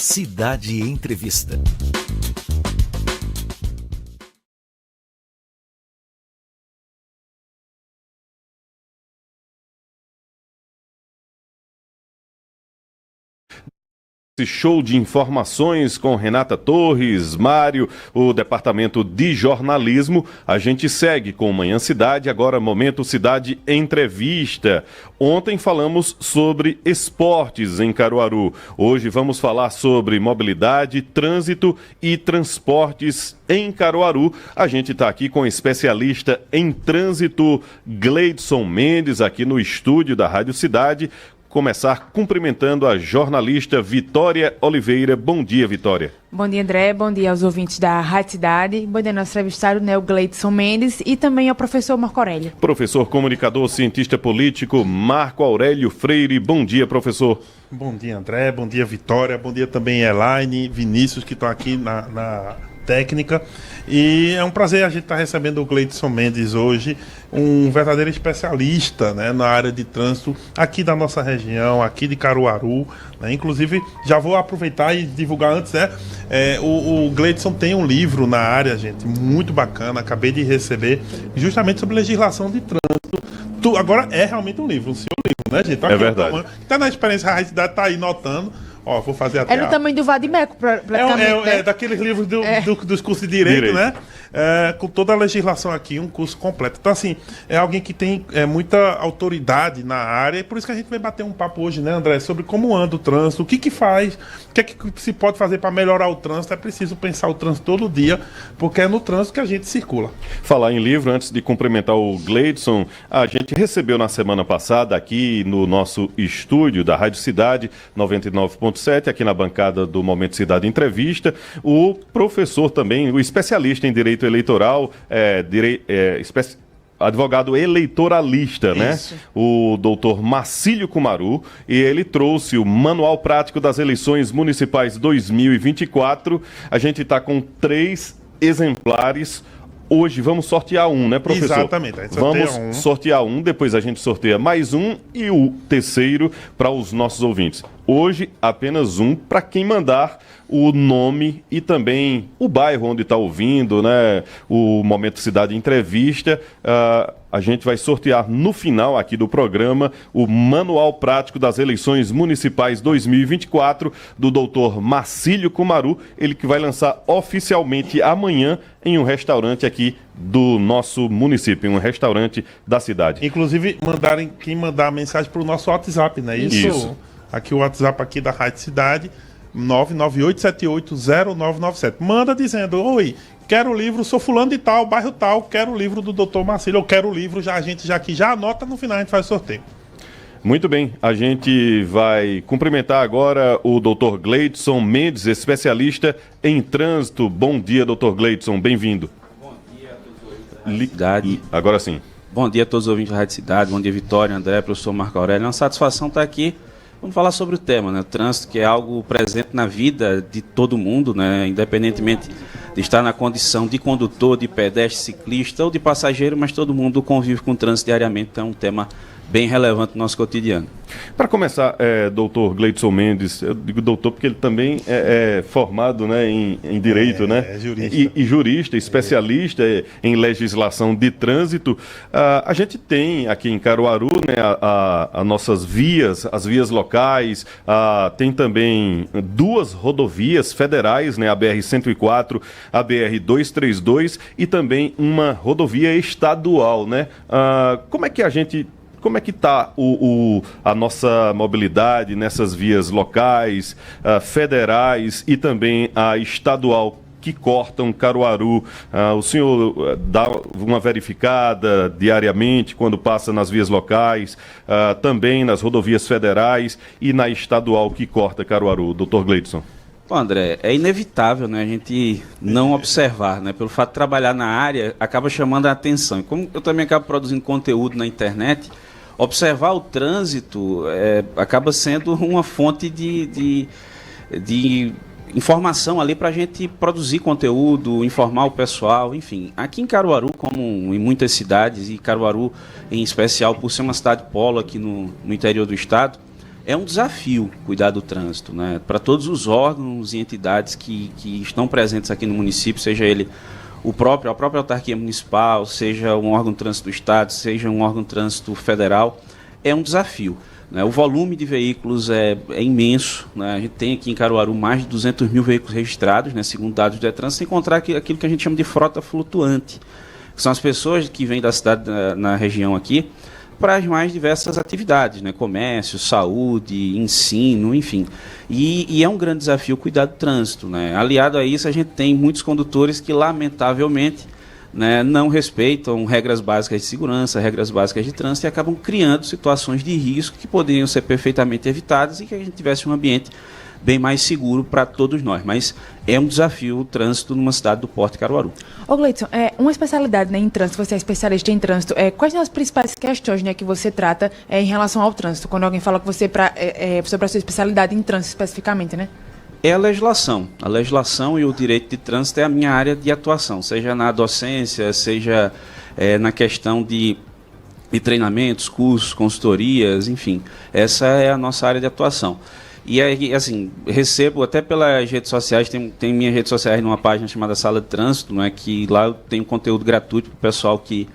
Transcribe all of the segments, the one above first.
Cidade Entrevista. Show de informações com Renata Torres, Mário, o Departamento de Jornalismo. A gente segue com Manhã Cidade, agora Momento Cidade Entrevista. Ontem falamos sobre esportes em Caruaru. Hoje vamos falar sobre mobilidade, trânsito e transportes em Caruaru. A gente está aqui com o especialista em trânsito, Gleidson Mendes, aqui no estúdio da Rádio Cidade. Começar cumprimentando a jornalista Vitória Oliveira. Bom dia, Vitória. Bom dia, André. Bom dia aos ouvintes da Rádio Cidade. Bom dia ao nosso entrevistado, o Gleidson Mendes, e também ao professor Marco Aurélio. Professor, comunicador, cientista político, Marco Aurélio Freire. Bom dia, professor. Bom dia, André. Bom dia, Vitória. Bom dia também, Elaine, Vinícius, que estão aqui na técnica. E é um prazer a gente estar recebendo o Gleidson Mendes hoje, um verdadeiro especialista, né, na área de trânsito aqui da nossa região, aqui de Caruaru, né? Inclusive, já vou aproveitar e divulgar antes, né? O Gleidson tem um livro na área, gente, muito bacana, acabei de receber, justamente sobre legislação de trânsito. Agora é realmente um livro, um seu livro, né, gente? Tá aqui, é verdade. Tá na experiência, a cidade tá aí notando. Ó, vou fazer até. É no tamanho do Vadimeco, praticamente. É daqueles livros dos cursos de direito, né? Com toda a legislação aqui, um curso completo. Então, assim, é alguém que tem muita autoridade na área, e por isso que a gente vai bater um papo hoje, né, André? Sobre como anda o trânsito, o que faz, o que se pode fazer para melhorar o trânsito. É preciso pensar o trânsito todo dia, porque é no trânsito que a gente circula. Falar em livro, antes de cumprimentar o Gleidson, a gente recebeu na semana passada aqui no nosso estúdio da Rádio Cidade 99.7, aqui na bancada do Momento Cidade Entrevista, o professor também, o especialista em direito eleitoral, advogado eleitoralista, né? O doutor Marcílio Kumaru, e ele trouxe o Manual Prático das Eleições Municipais 2024. A gente está com 3 exemplares. Hoje vamos sortear um, né, professor? Exatamente. Vamos sortear um, depois a gente sorteia mais um e o terceiro para os nossos ouvintes. Hoje, apenas um para quem mandar o nome e também o bairro onde está ouvindo, né? O Momento Cidade Entrevista. A gente vai sortear no final aqui do programa o Manual Prático das Eleições Municipais 2024 do doutor Marcílio Kumaru, ele que vai lançar oficialmente amanhã em um restaurante aqui do nosso município, em um restaurante da cidade. Inclusive, quem mandar a mensagem para o nosso WhatsApp, né? Isso. Aqui o WhatsApp aqui da Rádio Cidade, 998780997. Manda dizendo: oi, quero o livro, sou fulano de tal, bairro tal, quero o livro do Dr. Marcílio, eu quero o livro, a gente já anota, no final a gente faz o sorteio. Muito bem, a gente vai cumprimentar agora o Dr. Gleidson Mendes, especialista em trânsito. Bom dia, Dr. Gleidson, bem-vindo. Bom dia a todos os ouvintes da Rádio Cidade. Agora sim. Bom dia a todos os ouvintes da Rádio Cidade, bom dia Vitória, André, professor Marco Aurélio. É uma satisfação estar aqui. Vamos falar sobre o tema, né? O trânsito, que é algo presente na vida de todo mundo, né? Independentemente de estar na condição de condutor, de pedestre, ciclista ou de passageiro, mas todo mundo convive com o trânsito diariamente, então é um tema bem relevante no nosso cotidiano. Para começar, doutor Gleidson Mendes, eu digo doutor porque ele também é formado, né, em direito, né? É jurista. E jurista, especialista em legislação de trânsito. A gente tem aqui em Caruaru, né, as nossas vias, as vias locais, tem também 2 rodovias federais, né, a BR-104, a BR-232 e também uma rodovia estadual, né? Como é que está a nossa mobilidade nessas vias locais, federais e também a estadual que cortam Caruaru? O senhor dá uma verificada diariamente quando passa nas vias locais, também nas rodovias federais e na estadual que corta Caruaru, doutor Gleidson? Bom, André, é inevitável, né, a gente não observar, né? Pelo fato de trabalhar na área, acaba chamando a atenção. E como eu também acabo produzindo conteúdo na internet, observar o trânsito acaba sendo uma fonte de informação ali para a gente produzir conteúdo, informar o pessoal, enfim. Aqui em Caruaru, como em muitas cidades, e Caruaru em especial por ser uma cidade polo aqui no interior do estado, É um desafio cuidar do trânsito, né? Para todos os órgãos e entidades que estão presentes aqui no município, seja ele a própria autarquia municipal, seja um órgão de trânsito do Estado, seja um órgão de trânsito federal, é um desafio, né? O volume de veículos é imenso, né? A gente tem aqui em Caruaru mais de 200 mil veículos registrados, né, segundo dados do Detran, sem encontrar aquilo que a gente chama de frota flutuante, que são as pessoas que vêm da cidade, na região aqui, para as mais diversas atividades, né? Comércio, saúde, ensino, enfim. E é um grande desafio cuidar do trânsito, né? Aliado a isso, a gente tem muitos condutores que, lamentavelmente, né, não respeitam regras básicas de segurança, regras básicas de trânsito e acabam criando situações de risco que poderiam ser perfeitamente evitadas e que a gente tivesse um ambiente bem mais seguro para todos nós. Mas é um desafio o trânsito numa cidade do porte de Caruaru. Ô Gleidson, uma especialidade, né, em trânsito, você é especialista em trânsito, quais são as principais questões, né, que você trata em relação ao trânsito, quando alguém fala que você sobre a sua especialidade em trânsito especificamente, né? É a legislação. A legislação e o direito de trânsito é a minha área de atuação, seja na docência, seja na questão de treinamentos, cursos, consultorias, enfim. Essa é a nossa área de atuação. E aí, assim, recebo até pelas redes sociais, tem minhas redes sociais numa página chamada Sala de Trânsito, né, que lá eu tenho conteúdo gratuito para o pessoal que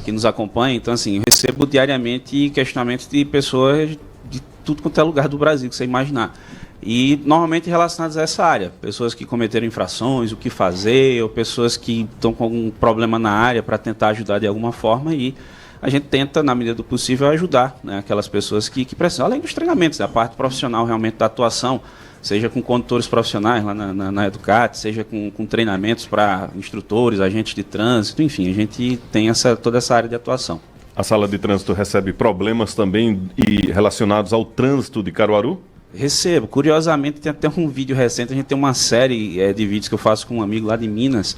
nos acompanha. Então, assim, eu recebo diariamente questionamentos de pessoas de tudo quanto é lugar do Brasil que você imaginar. E normalmente relacionados a essa área. Pessoas que cometeram infrações, o que fazer, ou pessoas que estão com algum problema na área para tentar ajudar de alguma forma, e a gente tenta, na medida do possível, ajudar, né, aquelas pessoas que precisam, além dos treinamentos, a parte profissional realmente da atuação, seja com condutores profissionais lá na Educat, seja com treinamentos para instrutores, agentes de trânsito, enfim, a gente tem toda essa área de atuação. A Sala de Trânsito recebe problemas também relacionados ao trânsito de Caruaru? Recebo. Curiosamente, tem até um vídeo recente, a gente tem uma série de vídeos que eu faço com um amigo lá de Minas,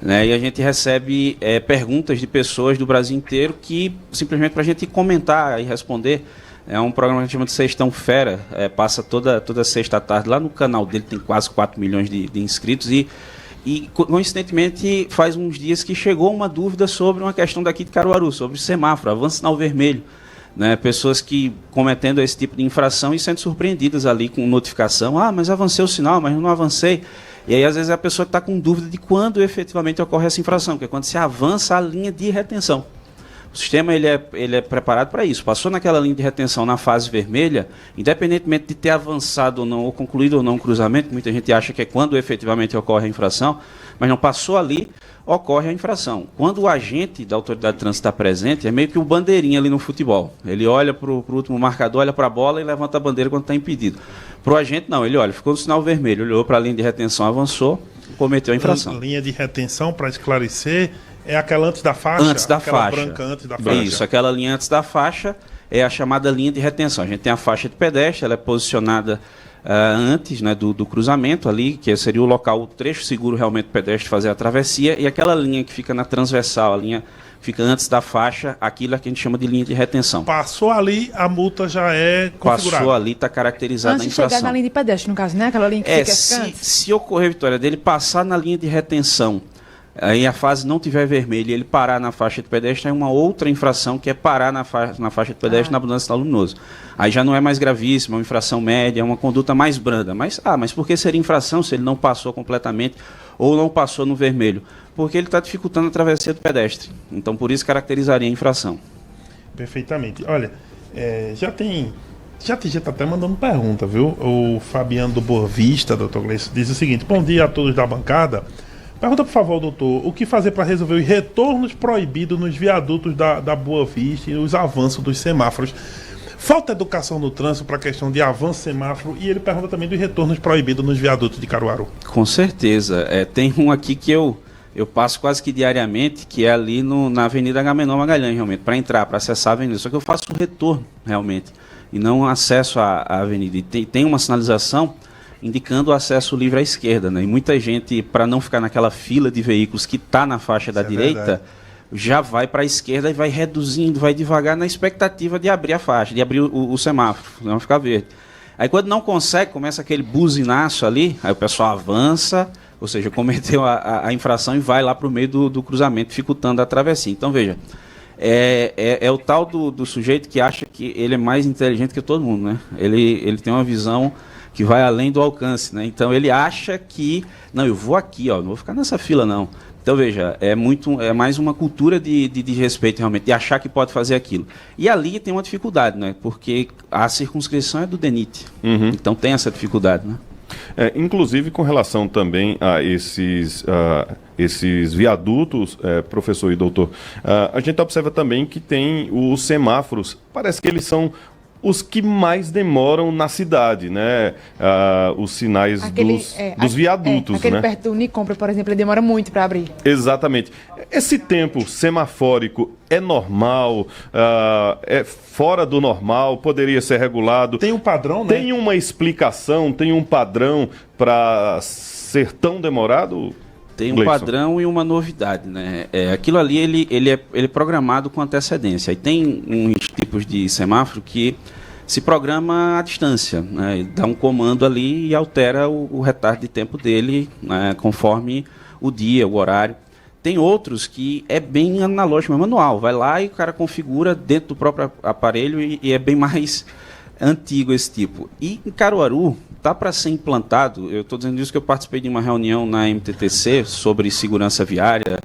né, e a gente recebe perguntas de pessoas do Brasil inteiro que, simplesmente para a gente comentar e responder. É um programa que a gente chama de Sextão Fera, passa toda sexta à tarde lá no canal dele, tem quase 4 milhões de inscritos e coincidentemente faz uns dias que chegou uma dúvida sobre uma questão daqui de Caruaru, sobre semáforo, avanço sinal vermelho. Né, pessoas que cometendo esse tipo de infração e sendo surpreendidas ali com notificação, mas avancei o sinal, mas eu não avancei. E aí às vezes a pessoa está com dúvida de quando efetivamente ocorre essa infração, que é quando se avança a linha de retenção. O sistema ele é preparado para isso. Passou naquela linha de retenção na fase vermelha, independentemente de ter avançado ou não, ou concluído ou não o cruzamento, muita gente acha que é quando efetivamente ocorre a infração, mas não passou ali, ocorre a infração. Quando o agente da autoridade de trânsito está presente, é meio que o bandeirinha ali no futebol. Ele olha para o último marcador, olha para a bola e levanta a bandeira quando está impedido. Para o agente não, ele olha, ficou no sinal vermelho, olhou para a linha de retenção, avançou, cometeu a infração. A linha de retenção, para esclarecer, é aquela antes da faixa? Antes da aquela faixa. Branca antes da faixa. Isso, aquela linha antes da faixa é a chamada linha de retenção. A gente tem a faixa de pedestre, ela é posicionada antes, né, do cruzamento ali, que seria o local, o trecho seguro realmente do pedestre fazer a travessia, e aquela linha que fica na transversal, a linha fica antes da faixa, aquilo é que a gente chama de linha de retenção. Passou ali, a multa já é configurada. Passou ali, está caracterizada Antes a infração. de chegar na linha de pedestre, no caso, né? Aquela linha que fica antes. Se ocorrer, Vitória, dele passar na linha de retenção, aí a fase não tiver vermelha e ele parar na faixa de pedestre, é uma outra infração que é parar na faixa de pedestre na abundância de luminoso. Aí já não é mais gravíssima, é uma infração média, é uma conduta mais branda. Mas por que seria infração se ele não passou completamente ou não passou no vermelho? Porque ele está dificultando a travessia do pedestre. Então, por isso caracterizaria a infração. Perfeitamente. Olha, já tem gente até mandando pergunta, viu? O Fabiano do Boa Vista, doutor Gleidson, diz o seguinte: bom dia a todos da bancada. Pergunta, por favor, doutor, o que fazer para resolver os retornos proibidos nos viadutos da Boa Vista e os avanços dos semáforos? Falta educação no trânsito para a questão de avanço semáforo, e ele pergunta também dos retornos proibidos nos viadutos de Caruaru. Com certeza. Tem um aqui que eu passo quase que diariamente, que é ali na Avenida Agamenon Magalhães, realmente, para entrar, para acessar a avenida. Só que eu faço o retorno, realmente, e não acesso à avenida. E tem uma sinalização indicando o acesso livre à esquerda, né? E muita gente, para não ficar naquela fila de veículos que está na faixa da direita, verdade, já vai para a esquerda e vai reduzindo, vai devagar na expectativa de abrir a faixa, de abrir o semáforo, não ficar verde. Aí quando não consegue, começa aquele buzinaço ali, aí o pessoal avança, ou seja, cometeu a infração e vai lá para o meio do cruzamento, dificultando a travessia. Então veja, É o tal do sujeito que acha que ele é mais inteligente que todo mundo, né? Ele tem uma visão que vai além do alcance, né? Então ele acha que, não, eu vou aqui, ó, não vou ficar nessa fila, não. Então veja, é mais uma cultura de respeito realmente, de achar que pode fazer aquilo. E ali tem uma dificuldade, né? Porque a circunscrição é do DENIT. Então tem essa dificuldade, né? Inclusive com relação também a esses viadutos, professor e doutor, a gente observa também que tem os semáforos, parece que eles são os que mais demoram na cidade, né? Os sinais dos viadutos, aquele né? perto do Unicompra, por exemplo, ele demora muito para abrir. Exatamente. Esse tempo semafórico é normal? É fora do normal? Poderia ser regulado? Tem um padrão, né? Tem uma explicação, tem um padrão para ser tão demorado? Tem um Gleison? padrão e uma novidade, né? Aquilo ali ele é programado com antecedência. E tem uns tipos de semáforo que se programa à distância, né? Dá um comando ali e altera o retardo de tempo dele, né? Conforme o dia, o horário. Tem outros que é bem analógico, é manual. Vai lá e o cara configura dentro do próprio aparelho e é bem mais antigo esse tipo. E em Caruaru está para ser implantado, eu estou dizendo isso que eu participei de uma reunião na MTTC sobre segurança viária,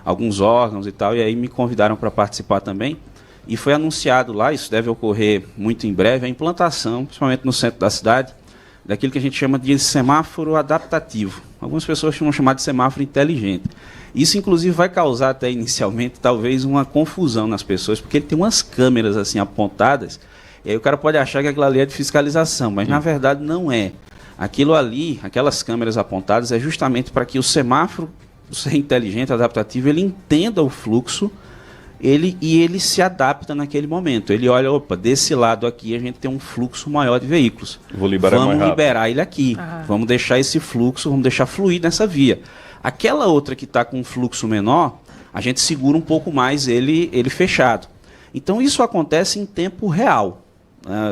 alguns órgãos e tal, e aí me convidaram para participar também. E foi anunciado lá, isso deve ocorrer muito em breve, a implantação, principalmente no centro da cidade, daquilo que a gente chama de semáforo adaptativo. Algumas pessoas chamam de semáforo inteligente. Isso, inclusive, vai causar até inicialmente, talvez, uma confusão nas pessoas, porque ele tem umas câmeras assim apontadas. E aí o cara pode achar que aquilo ali é de fiscalização, mas na verdade não é. Aquilo ali, aquelas câmeras apontadas, é justamente para que o semáforo, ser inteligente, adaptativo, ele entenda o fluxo e ele se adapta naquele momento. Ele olha, opa, desse lado aqui a gente tem um fluxo maior de veículos. Vamos liberar ele aqui. Vamos deixar esse fluxo, vamos deixar fluir nessa via. Aquela outra que está com um fluxo menor, a gente segura um pouco mais ele fechado. Então isso acontece em tempo real.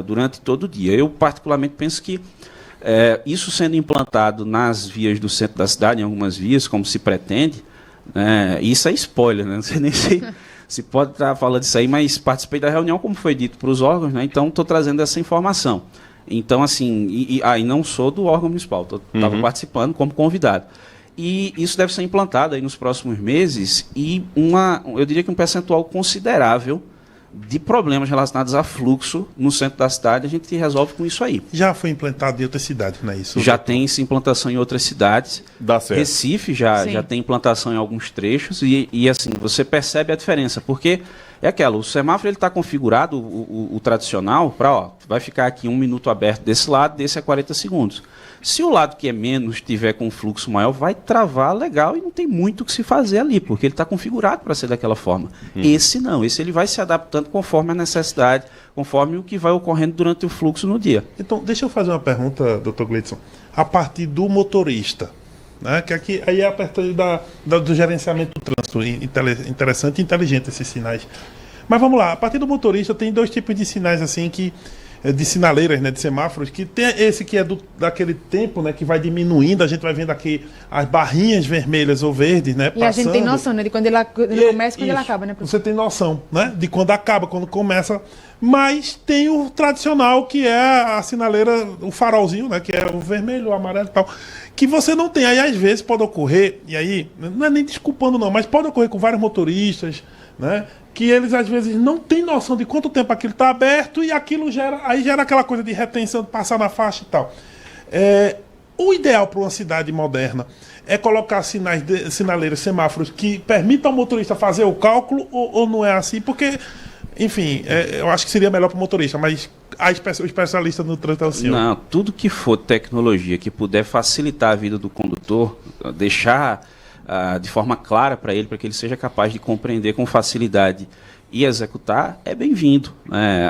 Durante todo o dia. Eu, particularmente, penso que isso sendo implantado nas vias do centro da cidade, em algumas vias, como se pretende, isso é spoiler, né? Não sei nem se pode estar falando disso aí, mas participei da reunião, como foi dito para os órgãos, né? Então estou trazendo essa informação. Então, assim, e não sou do órgão municipal, estava participando como convidado. E isso deve ser implantado aí nos próximos meses e eu diria que um percentual considerável de problemas relacionados a fluxo no centro da cidade, a gente resolve com isso aí. Já foi implantado em outras cidades, não é isso? Já tem essa implantação em outras cidades. Dá certo. Recife já tem implantação em alguns trechos e assim, você percebe a diferença, porque o semáforo está configurado, o tradicional, para, vai ficar aqui 1 minuto aberto desse lado, desse é 40 segundos. Se o lado que é menos tiver com um fluxo maior, vai travar legal e não tem muito o que se fazer ali, porque ele está configurado para ser daquela forma. Esse não, esse ele vai se adaptando conforme a necessidade, conforme o que vai ocorrendo durante o fluxo no dia. Então, deixa eu fazer uma pergunta, Dr. Gleison. A partir do motorista, né? Que aqui aí é a partir do gerenciamento do trânsito, interessante e inteligente esses sinais. Mas vamos lá, a partir do motorista tem 2 tipos de sinais assim de sinaleiras, né, de semáforos, que tem esse que é daquele tempo, né, que vai diminuindo, a gente vai vendo aqui as barrinhas vermelhas ou verdes, né, passando. E a gente tem noção, né, de quando ele começa e quando ele acaba, né, professor? Você tem noção, né, de quando acaba, quando começa, mas tem o tradicional, que é a sinaleira, o farolzinho, né, que é o vermelho, o amarelo e tal, que você não tem. Aí, às vezes, pode ocorrer, e aí, não é nem desculpando não, mas pode ocorrer com vários motoristas, né, que eles às vezes não têm noção de quanto tempo aquilo está aberto e aquilo gera aquela coisa de retenção, de passar na faixa e tal. O ideal para uma cidade moderna é colocar sinaleiras, semáforos que permitam ao motorista fazer o cálculo ou não é assim? Porque, enfim, eu acho que seria melhor para o motorista, mas o especialista no trânsito é o senhor. Não, tudo que for tecnologia que puder facilitar a vida do condutor, deixar de forma clara para ele, para que ele seja capaz de compreender com facilidade e executar, é bem-vindo.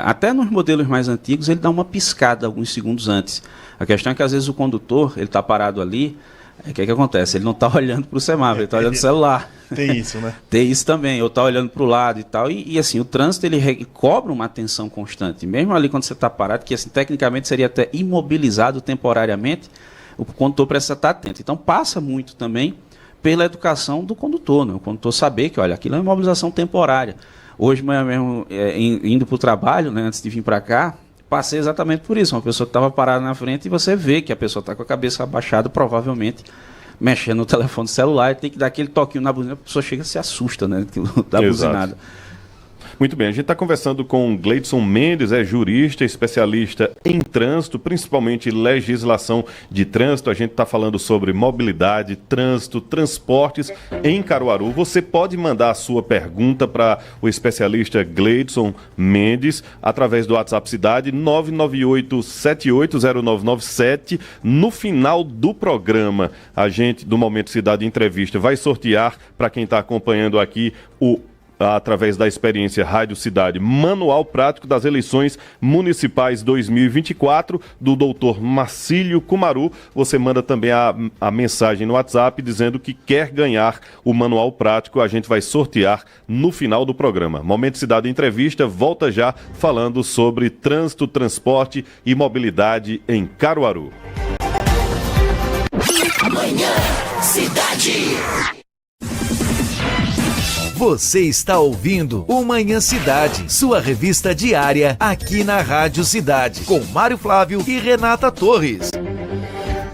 Até nos modelos mais antigos ele dá uma piscada alguns segundos antes. A questão é que às vezes o condutor, ele está parado ali, o que acontece? Ele não está olhando para o semáforo, ele está olhando para o celular. Tem isso, né? Tem isso também, ou está olhando para o lado e tal. E assim, o trânsito ele cobra uma atenção constante. Mesmo ali quando você está parado, que assim, tecnicamente seria até imobilizado temporariamente, o condutor precisa estar atento. Então passa muito também pela educação do condutor, né? O condutor saber que, olha, aquilo é uma imobilização temporária. Hoje manhã mesmo, indo para o trabalho, né, antes de vir para cá, passei exatamente por isso. Uma pessoa que estava parada na frente e você vê que a pessoa está com a cabeça abaixada, provavelmente mexendo no telefone celular, e tem que dar aquele toquinho na buzina, a pessoa chega e se assusta, né, da buzinada. Muito bem, a gente está conversando com Gleidson Mendes, é jurista, especialista em trânsito, principalmente legislação de trânsito. A gente está falando sobre mobilidade, trânsito, transportes em Caruaru. Você pode mandar a sua pergunta para o especialista Gleidson Mendes através do WhatsApp Cidade 998780997. No final do programa, a gente, do Momento Cidade Entrevista, vai sortear para quem está acompanhando aqui através da experiência Rádio Cidade, Manual Prático das Eleições Municipais 2024, do doutor Marcílio Kumaru. Você manda também a mensagem no WhatsApp dizendo que quer ganhar o Manual Prático. A gente vai sortear no final do programa. Momento Cidade Entrevista volta já falando sobre trânsito, transporte e mobilidade em Caruaru. Amanhã, Cidade. Você está ouvindo o Manhã Cidade, sua revista diária aqui na Rádio Cidade, com Mário Flávio e Renata Torres.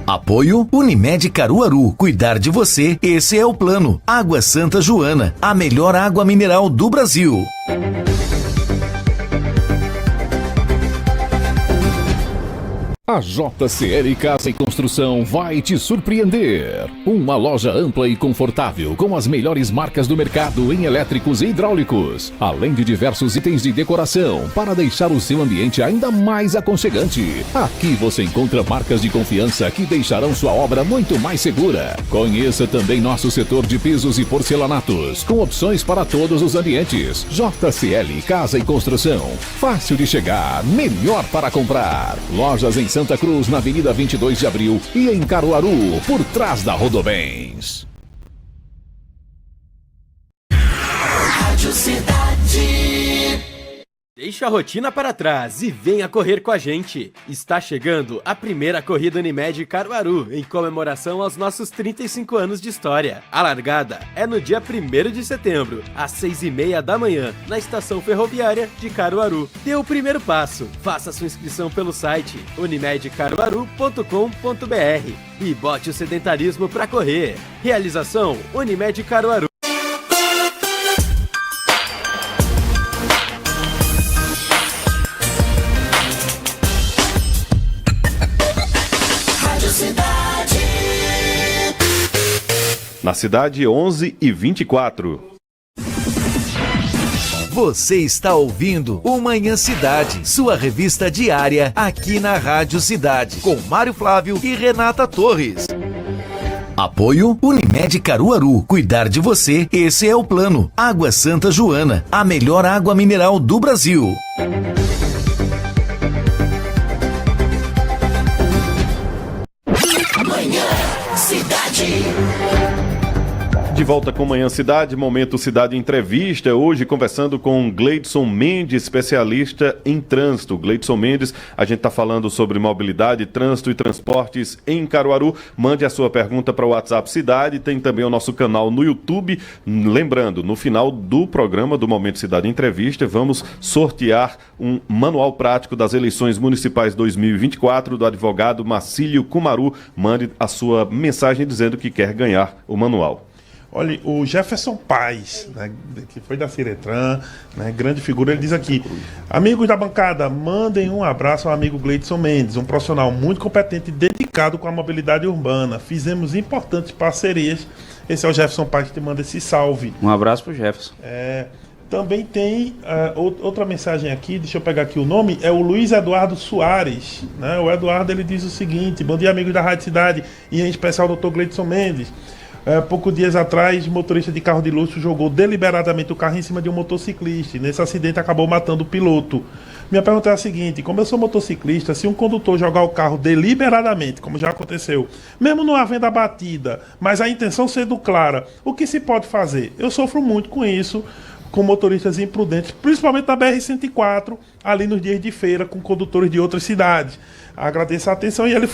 Apoio Unimed Caruaru. Cuidar de você, esse é o plano. Água Santa Joana, a melhor água mineral do Brasil. A JCL Casa e Construção vai te surpreender. Uma loja ampla e confortável com as melhores marcas do mercado em elétricos e hidráulicos, além de diversos itens de decoração para deixar o seu ambiente ainda mais aconchegante. Aqui você encontra marcas de confiança que deixarão sua obra muito mais segura. Conheça também nosso setor de pisos e porcelanatos, com opções para todos os ambientes. JCL Casa e Construção. Fácil de chegar, melhor para comprar. Lojas em Santa Cruz, na Avenida 22 de Abril, e em Caruaru, por trás da Rodobens. Rádio Cidade. Deixa a rotina para trás e venha correr com a gente. Está chegando a primeira corrida Unimed Caruaru, em comemoração aos nossos 35 anos de história. A largada é no dia 1º de setembro, às 6h30 da manhã, na estação ferroviária de Caruaru. Dê o primeiro passo. Faça sua inscrição pelo site unimedcaruaru.com.br e bote o sedentarismo para correr. Realização Unimed Caruaru. Na cidade, 11h24. Você está ouvindo o Manhã Cidade, sua revista diária aqui na Rádio Cidade, com Mário Flávio e Renata Torres. Apoio Unimed Caruaru. Cuidar de você, esse é o plano. Água Santa Joana, a melhor água mineral do Brasil. Manhã Cidade. De volta com Manhã Cidade, Momento Cidade Entrevista, hoje conversando com Gleidson Mendes, especialista em trânsito. Gleidson Mendes, a gente está falando sobre mobilidade, trânsito e transportes em Caruaru. Mande a sua pergunta para o WhatsApp Cidade, tem também o nosso canal no YouTube. Lembrando, no final do programa do Momento Cidade Entrevista, vamos sortear um manual prático das eleições municipais 2024 do advogado Marcílio Kumaru. Mande a sua mensagem dizendo que quer ganhar o manual. Olha, o Jefferson Paes, né, que foi da Ciretran, né, grande figura, ele diz aqui: amigos da bancada, mandem um abraço ao amigo Gleidson Mendes, um profissional muito competente e dedicado com a mobilidade urbana. Fizemos importantes parcerias. Esse é o Jefferson Paes que te manda esse salve. Um abraço pro Jefferson. Também tem outra mensagem aqui, deixa eu pegar aqui o nome, é o Luiz Eduardo Soares, né? O Eduardo, ele diz o seguinte: bom dia, amigos da Rádio Cidade, e em especial o Dr. Gleidson Mendes. Poucos dias atrás, motorista de carro de luxo jogou deliberadamente o carro em cima de um motociclista. E nesse acidente acabou matando o piloto. Minha pergunta é a seguinte: como eu sou motociclista, se um condutor jogar o carro deliberadamente, como já aconteceu, mesmo não havendo a batida, mas a intenção sendo clara, o que se pode fazer? Eu sofro muito com isso, com motoristas imprudentes, principalmente na BR-104, ali nos dias de feira, com condutores de outras cidades. agradeço a atenção e ele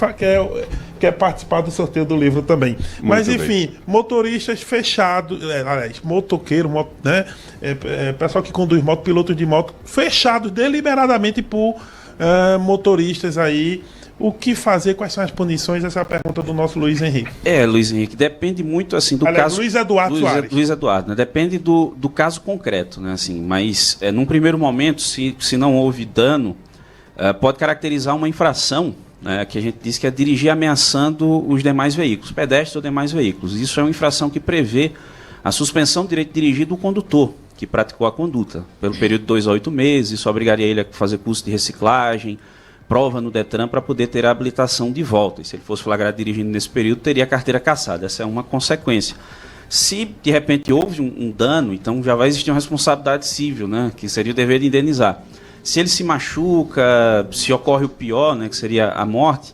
quer participar do sorteio do livro também. Mas, enfim, motoristas fechados, aliás, motoqueiro, né? Pessoal que conduz moto, pilotos de moto, fechados deliberadamente por motoristas aí. O que fazer? Quais são as punições? Essa é a pergunta do nosso Luiz Henrique. Luiz Henrique, depende muito assim do caso. Luiz Eduardo Soares. Luiz Eduardo, né? Depende do caso concreto, né? Assim, mas num primeiro momento, se não houve dano, pode caracterizar uma infração, né, que a gente diz que é dirigir ameaçando os demais veículos, pedestres ou demais veículos. Isso é uma infração que prevê a suspensão do direito de dirigir do condutor que praticou a conduta pelo período de 2 a 8 meses. Isso obrigaria ele a fazer curso de reciclagem, prova no Detran para poder ter a habilitação de volta. E se ele fosse flagrado dirigindo nesse período, teria a carteira cassada. Essa é uma consequência. Se, de repente, houve um dano, então já vai existir uma responsabilidade civil, né, que seria o dever de indenizar. Se ele se machuca, se ocorre o pior, né, que seria a morte,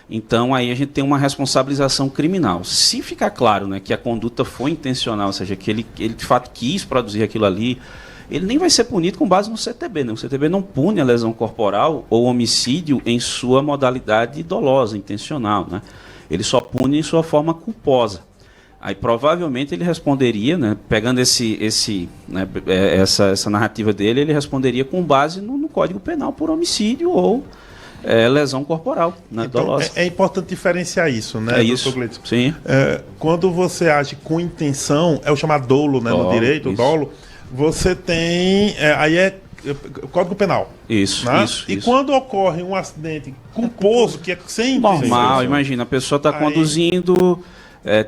então aí a gente tem uma responsabilização criminal. Se ficar claro, né, que a conduta foi intencional, ou seja, que ele de fato quis produzir aquilo ali, ele nem vai ser punido com base no CTB, né? O CTB não pune a lesão corporal ou homicídio em sua modalidade dolosa, intencional, né? Ele só pune em sua forma culposa. Aí provavelmente ele responderia, né, pegando essa narrativa dele, ele responderia com base no Código Penal por homicídio ou lesão corporal, né, então, dolosa. É importante diferenciar isso, né, isso, Gleidson? Sim. Quando você age com intenção, é o chamado dolo, né, no direito, o dolo, você tem... aí é Código Penal. Isso, né? isso. E quando ocorre um acidente culposo, que é sem normal, imagina, a pessoa está conduzindo,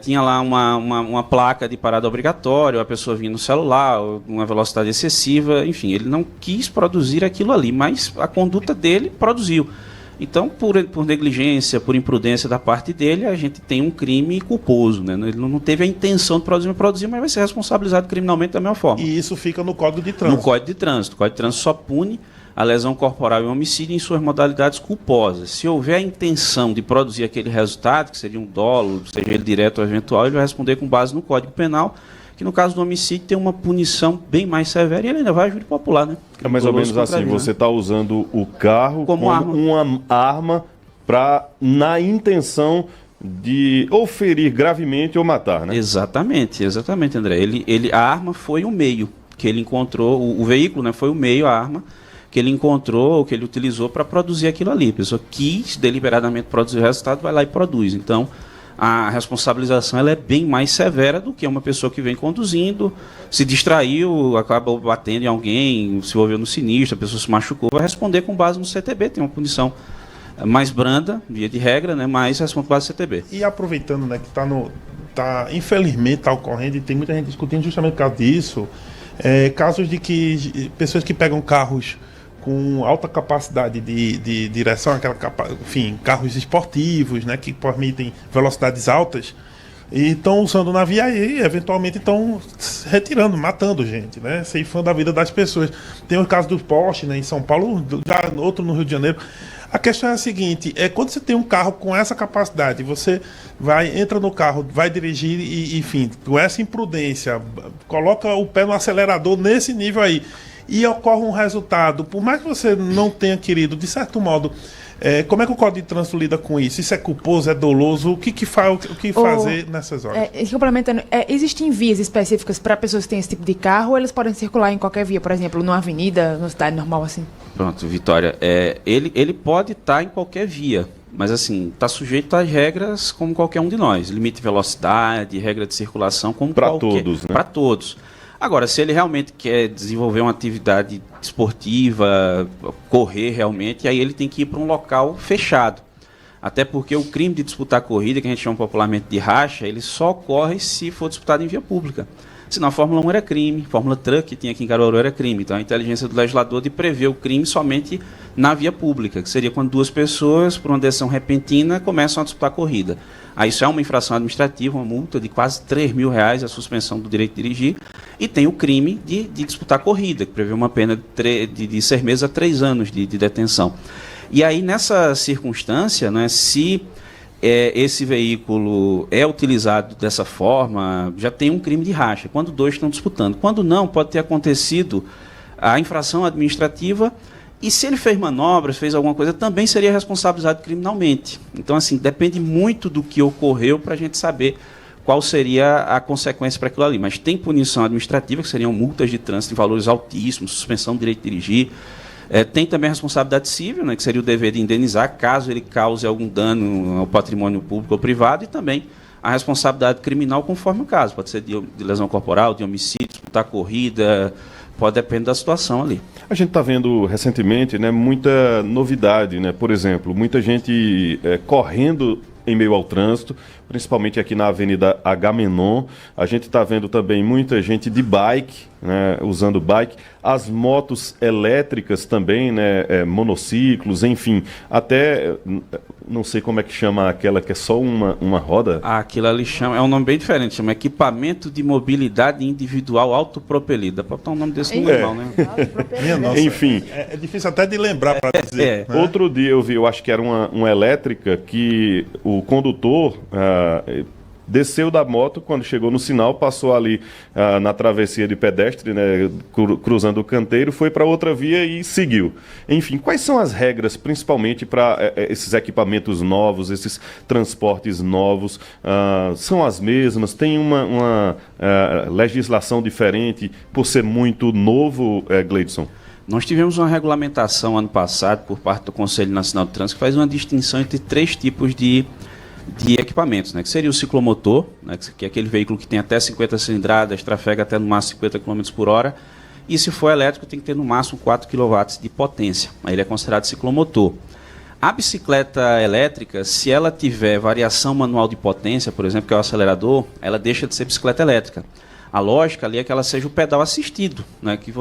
tinha lá uma placa de parada obrigatória, a pessoa vinha no celular, uma velocidade excessiva, enfim, ele não quis produzir aquilo ali, mas a conduta dele produziu. Então, por negligência, por imprudência da parte dele, a gente tem um crime culposo, né? Ele não teve a intenção de produzir, mas vai ser responsabilizado criminalmente da mesma forma. E isso fica no Código de Trânsito. No Código de Trânsito. O Código de Trânsito só pune a lesão corporal e o homicídio em suas modalidades culposas. Se houver a intenção de produzir aquele resultado, que seria um dolo, seja ele direto ou eventual, ele vai responder com base no Código Penal, que no caso do homicídio tem uma punição bem mais severa e ele ainda vai a júri popular, né? É mais ou menos assim, você está usando o carro como uma arma na intenção de ou ferir gravemente ou matar, né? Exatamente, André. A arma foi o meio que ele encontrou, o veículo, né, foi o meio, a arma que ele encontrou, ou que ele utilizou para produzir aquilo ali. A pessoa quis deliberadamente produzir o resultado, vai lá e produz. Então, a responsabilização ela é bem mais severa do que uma pessoa que vem conduzindo, se distraiu, acabou batendo em alguém, se envolveu no sinistro, a pessoa se machucou, vai responder com base no CTB, tem uma punição mais branda, via de regra, né, mas responde com base no CTB. E aproveitando, né, que infelizmente está ocorrendo, e tem muita gente discutindo justamente por causa disso, casos de que pessoas que pegam carros com alta capacidade de direção, enfim, carros esportivos, né, que permitem velocidades altas, e estão usando na via e eventualmente estão retirando, matando gente, né, ceifando a vida das pessoas. Tem o caso do Porsche, né, em São Paulo, outro no Rio de Janeiro. A questão é a seguinte, quando você tem um carro com essa capacidade, você entra no carro, vai dirigir e, enfim, com essa imprudência, coloca o pé no acelerador nesse nível aí, e ocorre um resultado, por mais que você não tenha querido, de certo modo, como é que o Código de Trânsito lida com isso? Isso é culposo, é doloso? O que fazer nessas horas? Complementando, existem vias específicas para pessoas que têm esse tipo de carro, ou eles podem circular em qualquer via, por exemplo, numa avenida, numa cidade normal assim? Pronto, Vitória, ele pode estar em qualquer via, mas assim, está sujeito às regras como qualquer um de nós, limite de velocidade, regra de circulação, como para todos, né? Para todos. Agora, se ele realmente quer desenvolver uma atividade esportiva, correr realmente, aí ele tem que ir para um local fechado. Até porque o crime de disputar corrida, que a gente chama popularmente de racha, ele só ocorre se for disputado em via pública. Senão a Fórmula 1 era crime, Fórmula Truck que tinha aqui em Caruaru era crime. Então a inteligência do legislador de prever o crime somente na via pública, que seria quando duas pessoas, por uma decisão repentina, começam a disputar corrida. Aí isso é uma infração administrativa, uma multa de quase R$3.000, a suspensão do direito de dirigir, e tem o crime de disputar corrida, que prevê uma pena de 6 meses a 3 anos de detenção. E aí, nessa circunstância, né, se esse veículo é utilizado dessa forma, já tem um crime de racha, quando dois estão disputando. Quando não, pode ter acontecido a infração administrativa E se ele fez manobras, fez alguma coisa, também seria responsabilizado criminalmente. Então, assim, depende muito do que ocorreu para a gente saber qual seria a consequência para aquilo ali. Mas tem punição administrativa, que seriam multas de trânsito em valores altíssimos, suspensão do direito de dirigir. Tem também a responsabilidade civil, né, que seria o dever de indenizar, caso ele cause algum dano ao patrimônio público ou privado, e também a responsabilidade criminal conforme o caso. Pode ser de lesão corporal, de homicídio, disputar corrida, pode depender da situação ali. A gente está vendo recentemente, né, muita novidade, né? Por exemplo, muita gente correndo em meio ao trânsito, principalmente aqui na Avenida Agamenon. A gente está vendo também muita gente de bike, né, usando bike, as motos elétricas também, né, monociclos, enfim, até, não sei como é que chama aquela que é só uma roda. Aquilo ali chama, é um nome bem diferente, chama equipamento de mobilidade individual autopropelido. Dá para botar um nome desse normal, né? Minha nossa, enfim. É difícil até de lembrar para dizer. Né? Outro dia eu acho que era uma elétrica que o condutor desceu da moto, quando chegou no sinal, passou ali na travessia de pedestre, né, cruzando o canteiro, foi para outra via e seguiu. Enfim, quais são as regras, principalmente para esses equipamentos novos, esses transportes novos? São as mesmas? Tem uma legislação diferente por ser muito novo, Gleidson? Nós tivemos uma regulamentação ano passado por parte do Conselho Nacional de Trânsito que faz uma distinção entre 3 tipos de equipamentos, né, que seria o ciclomotor, né, que é aquele veículo que tem até 50 cilindradas, trafega até no máximo 50 km por hora, e se for elétrico tem que ter no máximo 4 kW de potência, aí ele é considerado ciclomotor. A bicicleta elétrica, se ela tiver variação manual de potência, por exemplo, que é o acelerador, ela deixa de ser bicicleta elétrica. A lógica ali é que ela seja o pedal assistido, né, que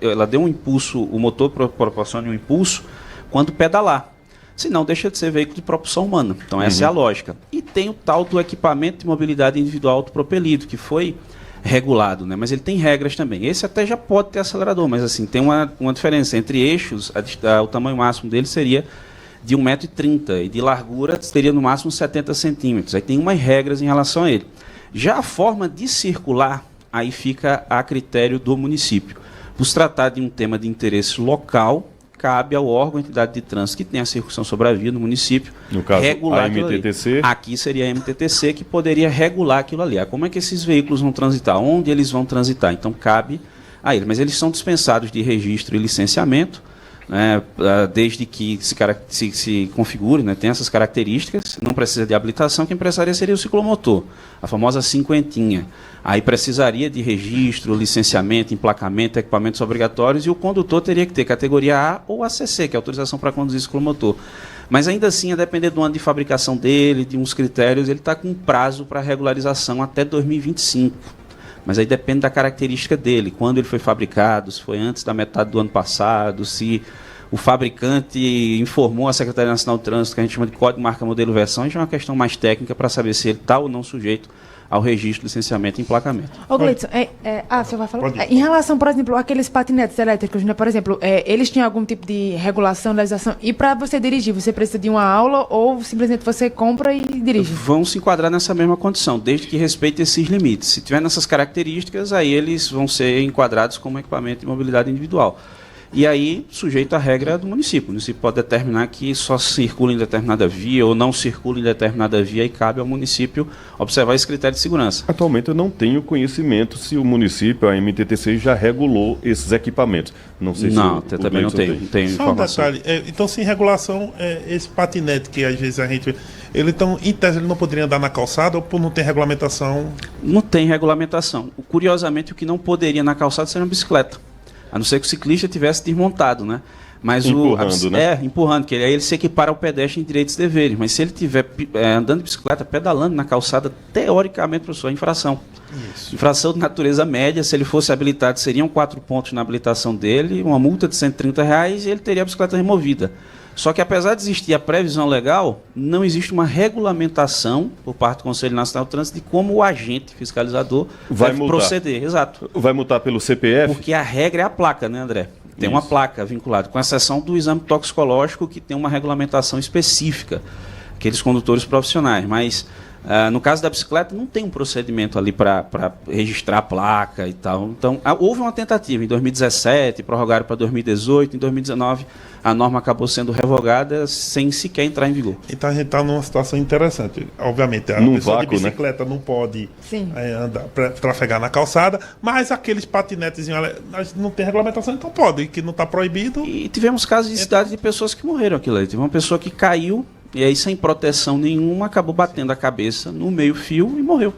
ela dê um impulso, o motor proporcione um impulso quando pedalar. Senão deixa de ser veículo de propulsão humana. Então essa é a lógica. E tem o tal do equipamento de mobilidade individual autopropelido, que foi regulado, né? Mas ele tem regras também. Esse até já pode ter acelerador, mas assim, tem uma diferença. Entre eixos, o tamanho máximo dele seria de 1,30 m e de largura teria no máximo 70 centímetros. Aí tem umas regras em relação a ele. Já a forma de circular, aí fica a critério do município. Por se tratar de um tema de interesse local, cabe ao órgão, entidade de trânsito que tem a circulação sobre a via no município, no caso, regular a MTTC. Aqui seria a MTTC que poderia regular aquilo ali. Como é que esses veículos vão transitar? Onde eles vão transitar? Então cabe a eles. Mas eles são dispensados de registro e licenciamento, né, desde que se configure, né, tem essas características, não precisa de habilitação. Quem precisaria seria o ciclomotor, a famosa cinquentinha. Aí precisaria de registro, licenciamento, emplacamento, equipamentos obrigatórios, e o condutor teria que ter categoria A ou ACC, que é autorização para conduzir ciclomotor. Mas ainda assim, a depender do ano de fabricação dele, de uns critérios, ele está com prazo para regularização até 2025. Mas aí depende da característica dele, quando ele foi fabricado, se foi antes da metade do ano passado, se o fabricante informou a Secretaria Nacional de Trânsito, que a gente chama de código, marca, modelo, versão. Isso é uma questão mais técnica para saber se ele está ou não sujeito ao registro, licenciamento e emplacamento. Ô, Gleidson, você vai falar? Em relação, por exemplo, àqueles patinetes elétricos, né, por exemplo, eles tinham algum tipo de regulação, legislação, e para você dirigir, você precisa de uma aula ou simplesmente você compra e dirige? Vão se enquadrar nessa mesma condição, desde que respeite esses limites. Se tiver nessas características, aí eles vão ser enquadrados como equipamento de mobilidade individual. E aí, sujeito à regra do município. O município pode determinar que só circula em determinada via ou não circula em determinada via, e cabe ao município observar esse critério de segurança. Atualmente eu não tenho conhecimento se o município, a MTTC, já regulou esses equipamentos. Não sei não, se também não tenho informação. Um detalhe, então sem regulação, esse patinete que às vezes a gente... em tese, ele não poderia andar na calçada ou por não ter regulamentação? Não tem regulamentação. Curiosamente, o que não poderia na calçada seria uma bicicleta. A não ser que o ciclista tivesse desmontado, né? Mas empurrando, né? Empurrando, que aí ele se equipara ao pedestre em direitos e deveres. Mas se ele estiver andando de bicicleta, pedalando na calçada, teoricamente, professor, é infração. Isso. Infração de natureza média, se ele fosse habilitado, seriam 4 pontos na habilitação dele, uma multa de R$130 e ele teria a bicicleta removida. Só que apesar de existir a previsão legal, não existe uma regulamentação por parte do Conselho Nacional de Trânsito de como o agente fiscalizador vai proceder. Exato. Vai multar pelo CPF? Porque a regra é a placa, né, André? Tem uma placa vinculada, com exceção do exame toxicológico, que tem uma regulamentação específica, aqueles condutores profissionais, mas no caso da bicicleta não tem um procedimento ali para registrar a placa e tal. Então, houve uma tentativa em 2017, prorrogaram para 2018, em 2019 a norma acabou sendo revogada sem sequer entrar em vigor. Então a gente está numa situação interessante. Obviamente, a pessoa de bicicleta não pode andar, trafegar na calçada, mas aqueles patinetes não tem regulamentação, então pode, que não está proibido. E tivemos casos de cidade de pessoas que morreram aquilo aí. Teve uma pessoa que caiu e aí, sem proteção nenhuma, acabou batendo a cabeça no meio-fio e morreu.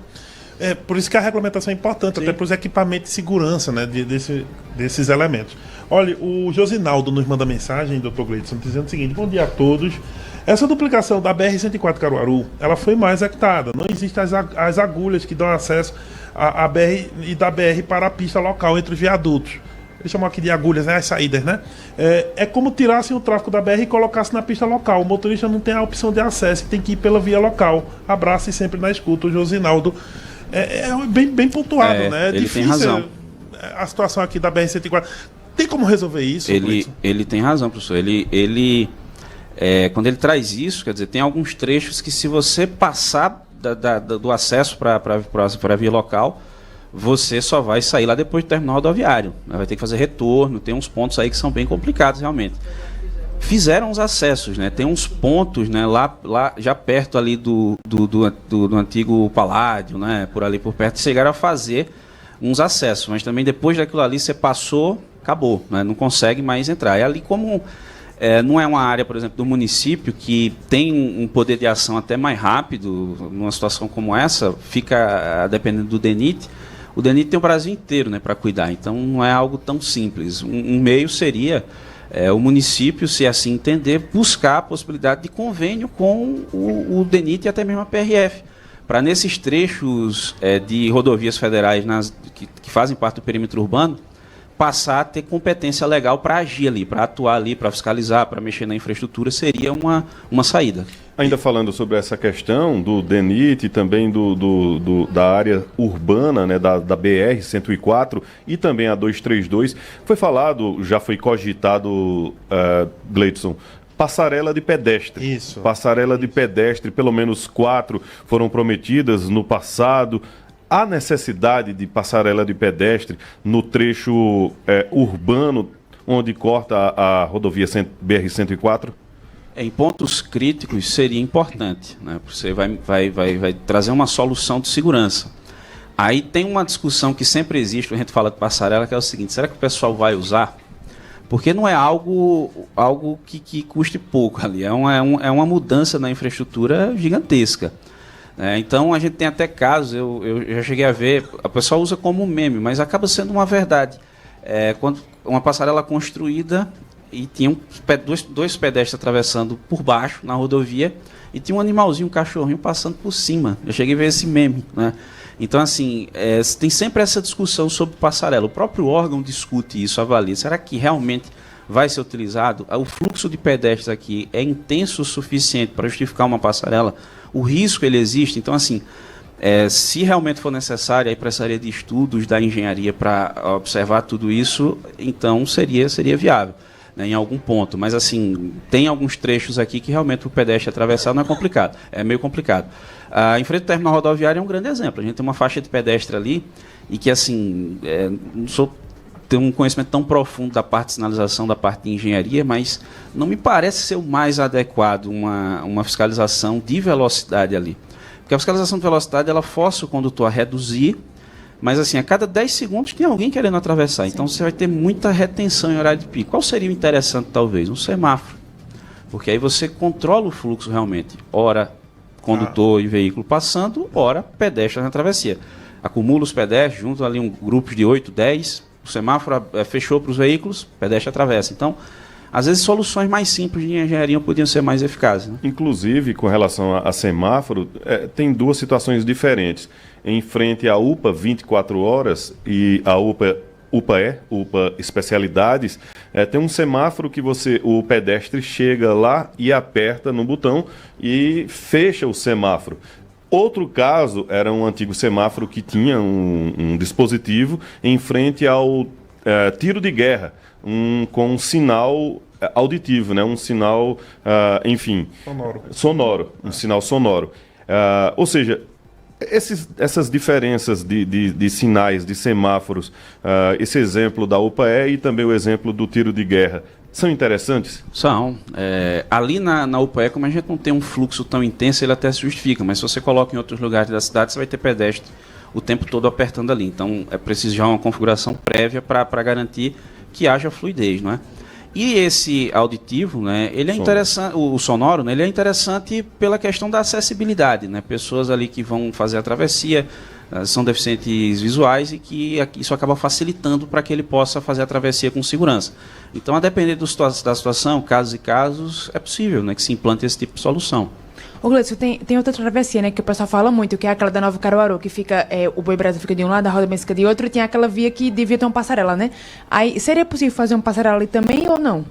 Por isso que a regulamentação é importante, até para os equipamentos de segurança, né, desses elementos. Olha, o Josinaldo nos manda mensagem, doutor Gleidson, dizendo o seguinte: bom dia a todos. Essa duplicação da BR-104 Caruaru, ela foi mais executada. Não existem as agulhas que dão acesso à BR e da BR para a pista local entre os viadutos. Ele chamou aqui de agulhas, né? As saídas, né? É como tirassem o tráfego da BR e colocassem na pista local. O motorista não tem a opção de acesso, tem que ir pela via local. Abraço e sempre na escuta, o Josinaldo. Bem pontuado, né? Ele tem razão. A situação aqui da BR-104. Tem como resolver isso? Ele tem razão, professor. Quando ele traz isso, quer dizer, tem alguns trechos que, se você passar do acesso para a via local, você só vai sair lá depois do terminal rodoviário. Vai ter que fazer retorno, tem uns pontos aí que são bem complicados realmente. Fizeram os acessos, né? Tem uns pontos, né, lá já perto ali do antigo Paládio, né, por ali por perto, chegaram a fazer uns acessos, mas também depois daquilo ali você passou, acabou, né? Não consegue mais entrar. E ali, como não é uma área, por exemplo, do município que tem um poder de ação até mais rápido, numa situação como essa, fica dependendo do DENIT. O DENIT tem o Brasil inteiro, né, para cuidar, então não é algo tão simples. Um meio seria o município, se assim entender, buscar a possibilidade de convênio com o DENIT e até mesmo a PRF, para nesses trechos de rodovias federais que fazem parte do perímetro urbano, passar a ter competência legal para agir ali, para atuar ali, para fiscalizar, para mexer na infraestrutura, seria uma saída. Ainda falando sobre essa questão do DENIT e também da área urbana, né, da BR-104 e também a 232, foi falado, já foi cogitado, Gleidson, passarela de pedestre. Isso. Passarela de pedestre, pelo menos 4 foram prometidas no passado. Há necessidade de passarela de pedestre no trecho urbano, onde corta a rodovia BR-104? Em pontos críticos seria importante, né? Você vai trazer uma solução de segurança. Aí tem uma discussão que sempre existe quando a gente fala de passarela, que é o seguinte: será que o pessoal vai usar? Porque não é algo que custe pouco ali, é uma mudança na infraestrutura gigantesca. Então a gente tem até casos, eu já cheguei a ver, a pessoa usa como um meme, mas acaba sendo uma verdade. Quando uma passarela construída e tinha dois pedestres atravessando por baixo na rodovia e tinha um animalzinho, um cachorrinho passando por cima. Eu cheguei a ver esse meme, né? Então, assim, tem sempre essa discussão sobre passarela. O próprio órgão discute isso, avalia. Será que realmente vai ser utilizado? O fluxo de pedestres aqui é intenso o suficiente para justificar uma passarela? O risco, ele existe? Então, assim, se realmente for necessário, aí precisaria de estudos da engenharia para observar tudo isso, então seria viável, né, em algum ponto. Mas, assim, tem alguns trechos aqui que realmente o pedestre atravessar não é complicado, é meio complicado. Em frente ao terminal rodoviário é um grande exemplo. A gente tem uma faixa de pedestre ali e que, assim, não tenho um conhecimento tão profundo da parte de sinalização, da parte de engenharia, mas não me parece ser o mais adequado uma fiscalização de velocidade ali. Porque a fiscalização de velocidade, ela força o condutor a reduzir, mas, assim, a cada 10 segundos tem alguém querendo atravessar. Sim. Então você vai ter muita retenção em horário de pico. Qual seria o interessante, talvez? Um semáforo. Porque aí você controla o fluxo realmente. Ora condutor e veículo passando, ora pedestre na travessia. Acumula os pedestres, junto ali um grupo de 8, 10, o semáforo fechou para os veículos, pedestre atravessa. Então, às vezes, soluções mais simples de engenharia podiam ser mais eficazes, né? Inclusive, com relação a semáforo, tem duas situações diferentes. Em frente à UPA 24 horas e a UPA Especialidades, tem um semáforo que o pedestre chega lá e aperta no botão e fecha o semáforo. Outro caso era um antigo semáforo que tinha um dispositivo em frente ao tiro de guerra, com um sinal auditivo, né? Um sinal, enfim... Sonoro. Um sinal sonoro. Ou seja, essas diferenças de sinais, de semáforos, esse exemplo da UPE e também o exemplo do tiro de guerra, são interessantes? São. Ali na UPE, como a gente não tem um fluxo tão intenso, ele até se justifica, mas se você coloca em outros lugares da cidade, você vai ter pedestre o tempo todo apertando ali. Então, é preciso já uma configuração prévia para garantir que haja fluidez, não é? E esse auditivo, né, ele é interessante, o sonoro, né, ele é interessante pela questão da acessibilidade, né? Pessoas ali que vão fazer a travessia são deficientes visuais e que isso acaba facilitando para que ele possa fazer a travessia com segurança. Então, a depender da situação, casos e casos, é possível, né, que se implante esse tipo de solução. Ô, Gleison, tem outra travessia, né, que o pessoal fala muito, que é aquela da Nova Caruaru, que fica, o Boi Brasa fica de um lado, a Roda Bem fica de outro, e tem aquela via que devia ter uma passarela, né? Aí, seria possível fazer uma passarela ali também ou não?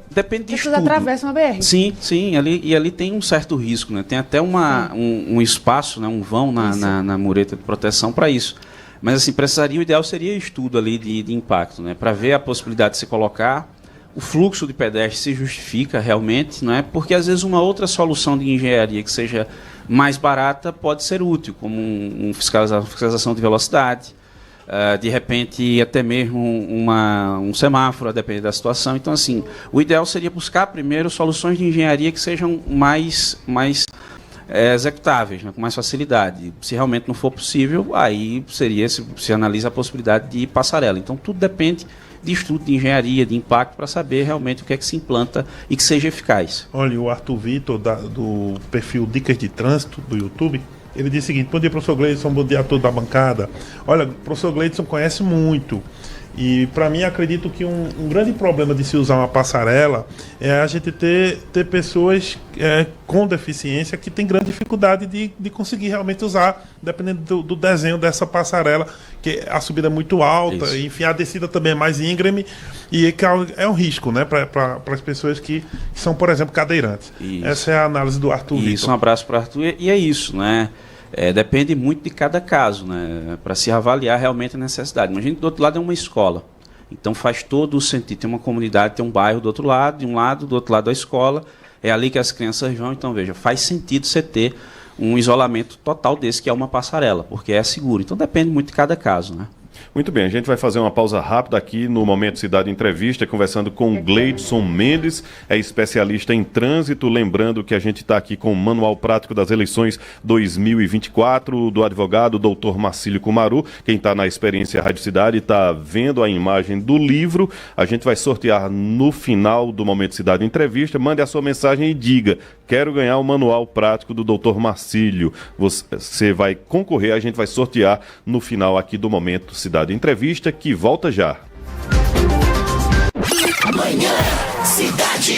Depende de estudo. Vocês atravessam a BR? Sim, ali tem um certo risco, né? Tem até um espaço, né, um vão na mureta de proteção para isso. Mas, assim, o ideal seria estudo ali de impacto, né? Para ver a possibilidade de se colocar... O fluxo de pedestres se justifica realmente, não é? Porque às vezes uma outra solução de engenharia que seja mais barata pode ser útil, como fiscalização de velocidade, de repente até mesmo um semáforo, a depender da situação. Então, assim, o ideal seria buscar primeiro soluções de engenharia que sejam mais executáveis, né, com mais facilidade. Se realmente não for possível, aí se analisa a possibilidade de passarela. Então, tudo depende de estudo de engenharia, de impacto, para saber realmente o que é que se implanta e que seja eficaz. Olha, o Arthur Vitor, do perfil Dicas de Trânsito, do YouTube, ele diz o seguinte: bom dia, professor Gleison, bom dia a todos da bancada. Olha, o professor Gleison conhece muito. E, para mim, acredito que um grande problema de se usar uma passarela é a gente ter pessoas com deficiência que tem grande dificuldade de conseguir realmente usar, dependendo do desenho dessa passarela, que a subida é muito alta, isso. Enfim, a descida também é mais íngreme, e é um risco, né, para as pessoas que são, por exemplo, cadeirantes. Isso. Essa é a análise do Arthur Vitor. Isso, um abraço para o Arthur, e é isso, né? Depende muito de cada caso, né, para se avaliar realmente a necessidade. Mas a gente, do outro lado, é uma escola. Então faz todo o sentido. Tem uma comunidade, tem um bairro do outro lado, do outro lado a escola. É ali que as crianças vão. Então, veja, faz sentido você ter um isolamento total desse, que é uma passarela, porque é seguro. Então depende muito de cada caso, né? Muito bem, a gente vai fazer uma pausa rápida aqui no Momento Cidade Entrevista, conversando com Gleidson Mendes, é especialista em trânsito. Lembrando que a gente está aqui com o Manual Prático das Eleições 2024, do advogado Dr. Marcílio Kumaru. Quem está na Experiência Rádio Cidade está vendo a imagem do livro. A gente vai sortear no final do Momento Cidade Entrevista. Mande a sua mensagem e diga: quero ganhar o Manual Prático do Dr. Marcílio. Você vai concorrer, a gente vai sortear no final aqui do Momento Cidade Entrevista, que volta já. Amanhã, Cidade.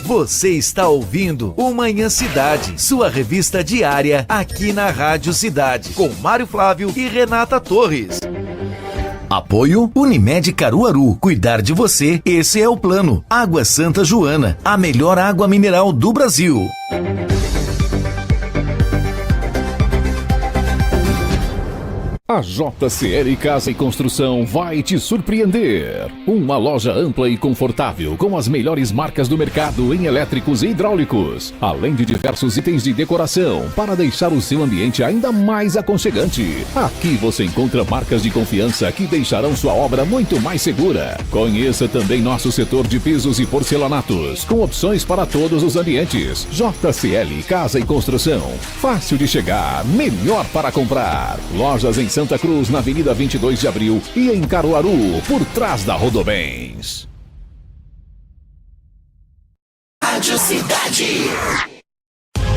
Você está ouvindo o Manhã Cidade, sua revista diária aqui na Rádio Cidade, com Mário Flávio e Renata Torres. Apoio Unimed Caruaru. Cuidar de você, esse é o plano. Água Santa Joana, a melhor água mineral do Brasil. A JCL Casa e Construção vai te surpreender. Uma loja ampla e confortável com as melhores marcas do mercado em elétricos e hidráulicos, além de diversos itens de decoração para deixar o seu ambiente ainda mais aconchegante. Aqui você encontra marcas de confiança que deixarão sua obra muito mais segura. Conheça também nosso setor de pisos e porcelanatos, com opções para todos os ambientes. JCL Casa e Construção. Fácil de chegar, melhor para comprar. Lojas em Santa Cruz, na Avenida 22 de Abril, e em Caruaru, por trás da Rodobens. Rádio Cidade.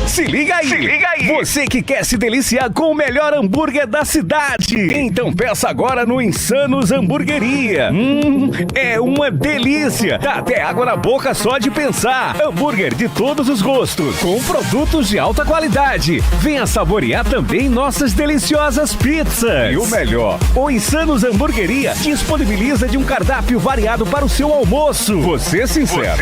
Se liga aí! Você que quer se deliciar com o melhor hambúrguer da cidade, então peça agora no Insanos Hamburgueria. É uma delícia! Dá até água na boca só de pensar. Hambúrguer de todos os gostos, com produtos de alta qualidade. Venha saborear também nossas deliciosas pizzas. E o melhor, o Insanos Hamburgueria disponibiliza de um cardápio variado para o seu almoço. Você sincero.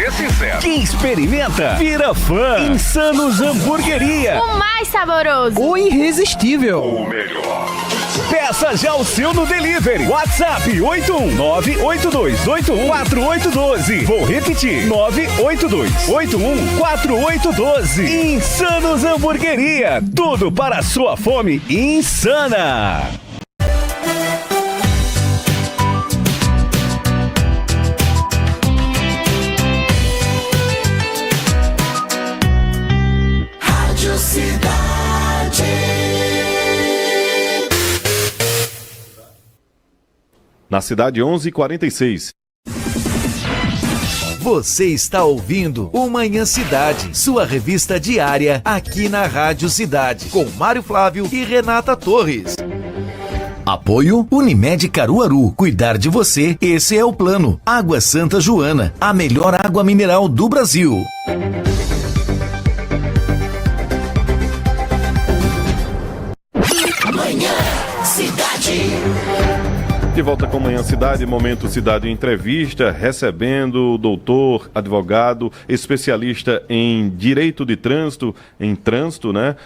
Quem experimenta, vira fã. Insanos Hamburgueria. O mais saboroso. O irresistível. O melhor. Peça já o seu no delivery. WhatsApp 81982814812. Vou repetir, 982814812. Insanos Hamburgueria, tudo para a sua fome insana. Rádio Cidade. Na cidade 11h46. Você está ouvindo o Manhã Cidade, sua revista diária aqui na Rádio Cidade, com Mário Flávio e Renata Torres. Apoio Unimed Caruaru. Cuidar de você, esse é o plano. Água Santa Joana, a melhor água mineral do Brasil. Manhã Cidade. De volta com Manhã Cidade, Momento Cidade Entrevista, recebendo o doutor, advogado, especialista em Direito de Trânsito, né?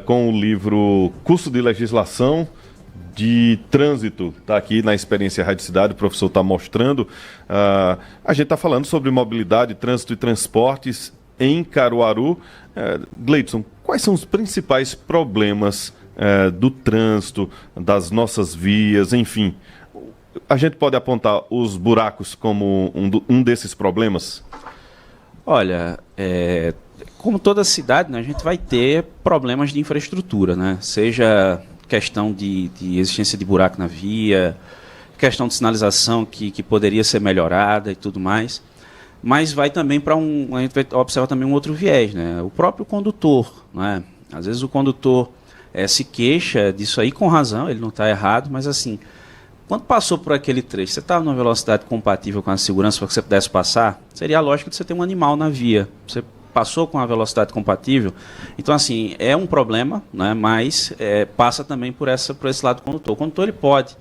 Com o livro Curso de Legislação de Trânsito. Está aqui na Experiência Rádio Cidade, o professor está mostrando. A gente está falando sobre mobilidade, trânsito e transportes em Caruaru. Gleidson, quais são os principais problemas do trânsito, das nossas vias, enfim? A gente pode apontar os buracos como um desses problemas? Olha, como toda cidade, né, a gente vai ter problemas de infraestrutura, né? Seja questão de existência de buraco na via, questão de sinalização que poderia ser melhorada e tudo mais. Mas vai também para a gente vai observar também um outro viés, né? O próprio condutor, né? Às vezes o condutor se queixa disso aí com razão, ele não está errado, mas assim, quando passou por aquele trecho, você estava numa velocidade compatível com a segurança para que você pudesse passar, seria a lógica de você ter um animal na via. Você passou com a velocidade compatível. Então, assim, é um problema, né, mas passa também por esse lado do condutor. O condutor ele pode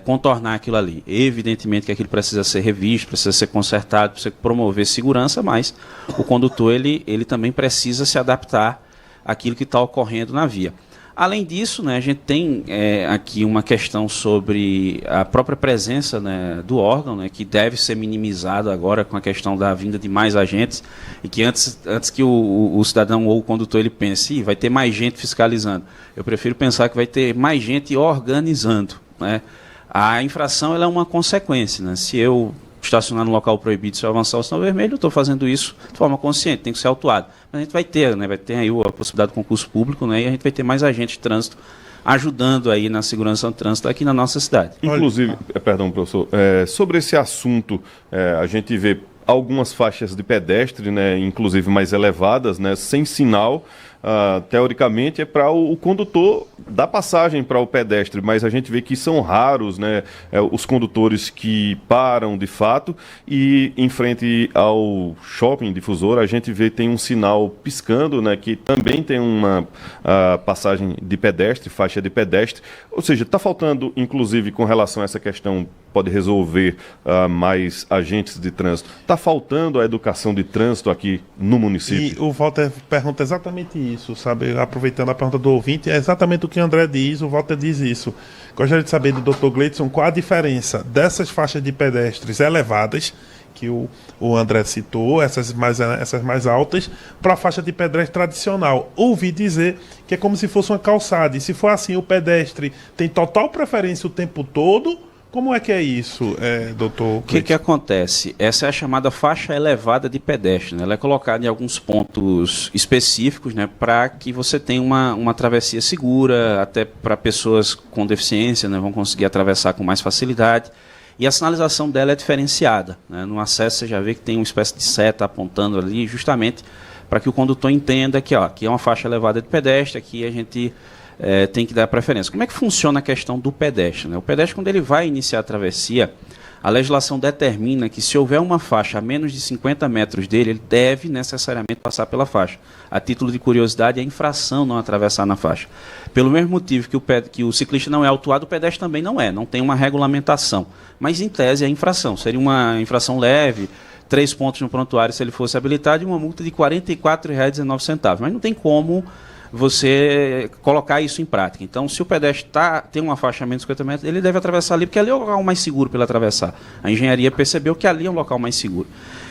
contornar aquilo ali. Evidentemente que aquilo precisa ser revisto, precisa ser consertado, precisa promover segurança, mas o condutor ele também precisa se adaptar àquilo que está ocorrendo na via. Além disso, né, a gente tem aqui uma questão sobre a própria presença, né, do órgão, né, que deve ser minimizado agora com a questão da vinda de mais agentes, e que antes que o cidadão ou o condutor ele pense, vai ter mais gente fiscalizando. Eu prefiro pensar que vai ter mais gente organizando, né? A infração ela é uma consequência, né? Se eu estacionar no local proibido, se eu avançar o sinal vermelho, eu estou fazendo isso de forma consciente, tem que ser autuado. Mas a gente vai ter, né, vai ter aí a possibilidade de concurso público, né, e a gente vai ter mais agentes de trânsito ajudando aí na segurança do trânsito aqui na nossa cidade. Inclusive, perdão, professor, sobre esse assunto, a gente vê algumas faixas de pedestre, né, inclusive mais elevadas, né, sem sinal. Teoricamente é para o condutor dar passagem para o pedestre, mas a gente vê que são raros, né, os condutores que param de fato, e em frente ao shopping difusor a gente vê tem um sinal piscando, né, que também tem uma passagem de pedestre, faixa de pedestre, ou seja, está faltando, inclusive com relação a essa questão, pode resolver mais agentes de trânsito, está faltando a educação de trânsito aqui no município. E o Walter pergunta exatamente isso, sabe? Aproveitando a pergunta do ouvinte, é exatamente o que o André diz, o Walter diz isso. Gostaria de saber do Dr. Gleidson qual a diferença dessas faixas de pedestres elevadas, que o André citou, essas mais altas, para a faixa de pedestre tradicional. Ouvi dizer que é como se fosse uma calçada, e se for assim, o pedestre tem total preferência o tempo todo. Como é que é isso, doutor? O que acontece? Essa é a chamada faixa elevada de pedestre, né? Ela é colocada em alguns pontos específicos, né, para que você tenha uma travessia segura, até para pessoas com deficiência, né, vão conseguir atravessar com mais facilidade. E a sinalização dela é diferenciada, né? No acesso você já vê que tem uma espécie de seta apontando ali, justamente para que o condutor entenda que aqui é uma faixa elevada de pedestre, aqui a gente tem que dar preferência. Como é que funciona a questão do pedestre, né? O pedestre, quando ele vai iniciar a travessia, a legislação determina que se houver uma faixa a menos de 50 metros dele, ele deve necessariamente passar pela faixa. A título de curiosidade, é infração não atravessar na faixa. Pelo mesmo motivo que o ciclista não é autuado, o pedestre também não tem uma regulamentação. Mas, em tese, é infração. Seria uma infração leve, 3 pontos no prontuário se ele fosse habilitado, e uma multa de R$ 44,19. Mas não tem como você colocar isso em prática. Então, se o pedestre tem um faixa a menos de 50 metros, ele deve atravessar ali, porque ali é o local mais seguro para ele atravessar. A engenharia percebeu que ali é um local mais seguro.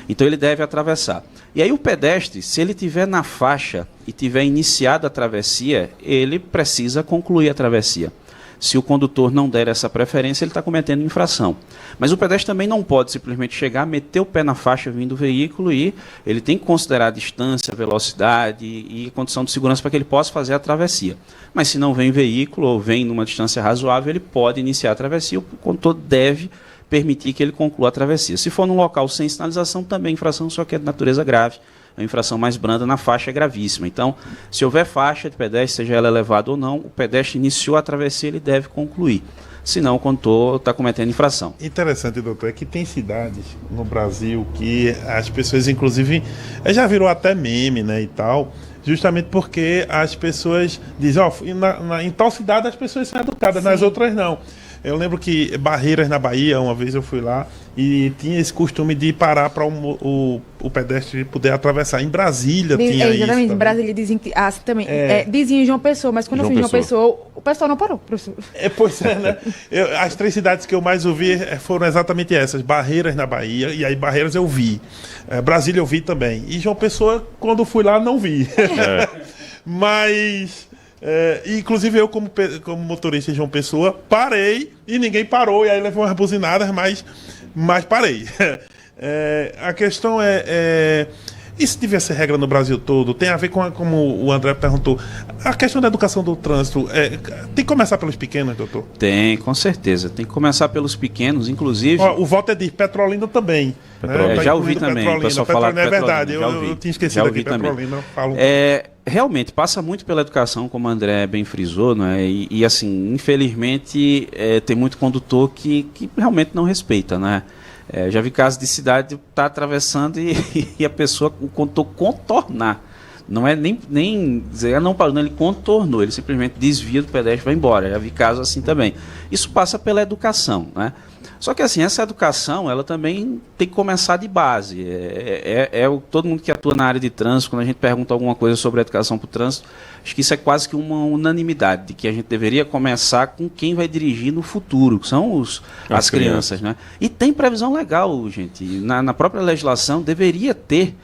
Então, ele deve atravessar. E aí, o pedestre, se ele estiver na faixa e tiver iniciado a travessia, ele precisa concluir a travessia. Se o condutor não der essa preferência, ele está cometendo infração. Mas o pedestre também não pode simplesmente chegar, meter o pé na faixa vindo do veículo e ele tem que considerar a distância, a velocidade e a condição de segurança para que ele possa fazer a travessia. Mas se não vem veículo ou vem numa distância razoável, ele pode iniciar a travessia, o condutor deve permitir que ele conclua a travessia. Se for num local sem sinalização, também infração, só que é de natureza grave. A infração mais branda na faixa é gravíssima. Então, se houver faixa de pedestre, seja ela elevada ou não, o pedestre iniciou a travessia, ele deve concluir. Senão, o condutor está cometendo infração. Interessante, doutor, é que tem cidades no Brasil que as pessoas, inclusive, já virou até meme, né, e tal, justamente porque as pessoas dizem, em tal cidade as pessoas são educadas, nas outras não. Eu lembro que Barreiras, na Bahia, uma vez eu fui lá e tinha esse costume de parar para o pedestre poder atravessar. Em Brasília tinha isso. Exatamente, em Brasília dizem que também. Diziam em João Pessoa, mas quando eu fui em João Pessoa, o pessoal não parou, professor. Pois é, né? As 3 cidades que eu mais ouvi foram exatamente essas. Barreiras, na Bahia, e aí Barreiras eu vi. Brasília eu vi também. E João Pessoa, quando fui lá, não vi. Mas... inclusive eu como motorista de João Pessoa parei e ninguém parou, e aí levou umas buzinadas, mas parei. A questão isso devia ser regra no Brasil todo, tem a ver com como o André perguntou, a questão da educação do trânsito, tem que começar pelos pequenos, doutor? Tem, com certeza, tem que começar pelos pequenos, inclusive... O voto é de Petrolina também. Já ouvi também, o pessoal falar de Petrolina. É verdade, eu tinha esquecido aqui, Petrolina. Realmente, passa muito pela educação, como o André bem frisou, né? E assim, infelizmente, tem muito condutor que realmente não respeita, né? Já vi casos de cidade tá atravessando e a pessoa, o condutor contornar. Não é nem dizer, não parou, ele contornou, ele simplesmente desvia do pedestre e vai embora. Já vi casos assim também. Isso passa pela educação, né? Só que assim, essa educação, ela também tem que começar de base. Todo mundo que atua na área de trânsito, quando a gente pergunta alguma coisa sobre a educação para o trânsito, acho que isso é quase que uma unanimidade, de que a gente deveria começar com quem vai dirigir no futuro, que são as crianças, né? E tem previsão legal, gente. Na própria legislação deveria ter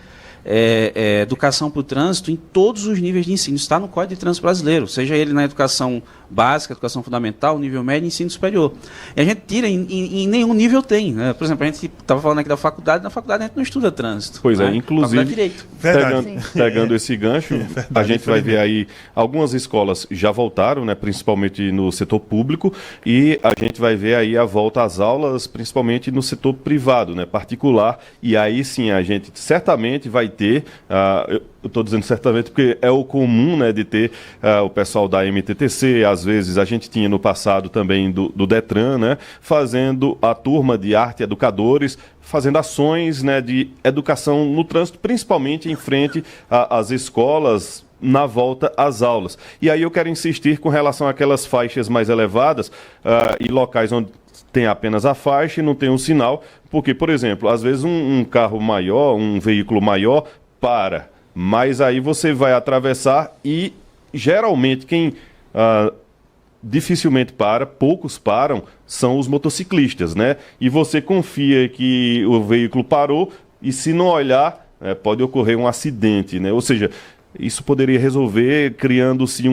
educação para o trânsito em todos os níveis de ensino. Está no Código de Trânsito Brasileiro, seja ele na educação básica, educação fundamental, nível médio e ensino superior. E a gente tira, em nenhum nível tem, né? Por exemplo, a gente estava falando aqui da faculdade, na faculdade a gente não estuda trânsito. Pois né? Inclusive, direito. Pegando esse gancho, a gente vai ver aí, algumas escolas já voltaram, né, principalmente no setor público, e a gente vai ver aí a volta às aulas, principalmente no setor privado, né, particular, e aí sim a gente certamente vai ter, eu estou dizendo certamente porque é o comum, né, de ter o pessoal da MTTC, às vezes a gente tinha no passado também do Detran, né, fazendo a turma de arte educadores, fazendo ações, né, de educação no trânsito, principalmente em frente às escolas, na volta às aulas. E aí eu quero insistir com relação àquelas faixas mais elevadas e locais onde tem apenas a faixa e não tem um sinal, porque, por exemplo, às vezes um carro maior, um veículo maior, para, mas aí você vai atravessar e geralmente quem dificilmente poucos param, são os motociclistas, né? E você confia que o veículo parou e se não olhar, pode ocorrer um acidente, né? Ou seja, isso poderia resolver criando-se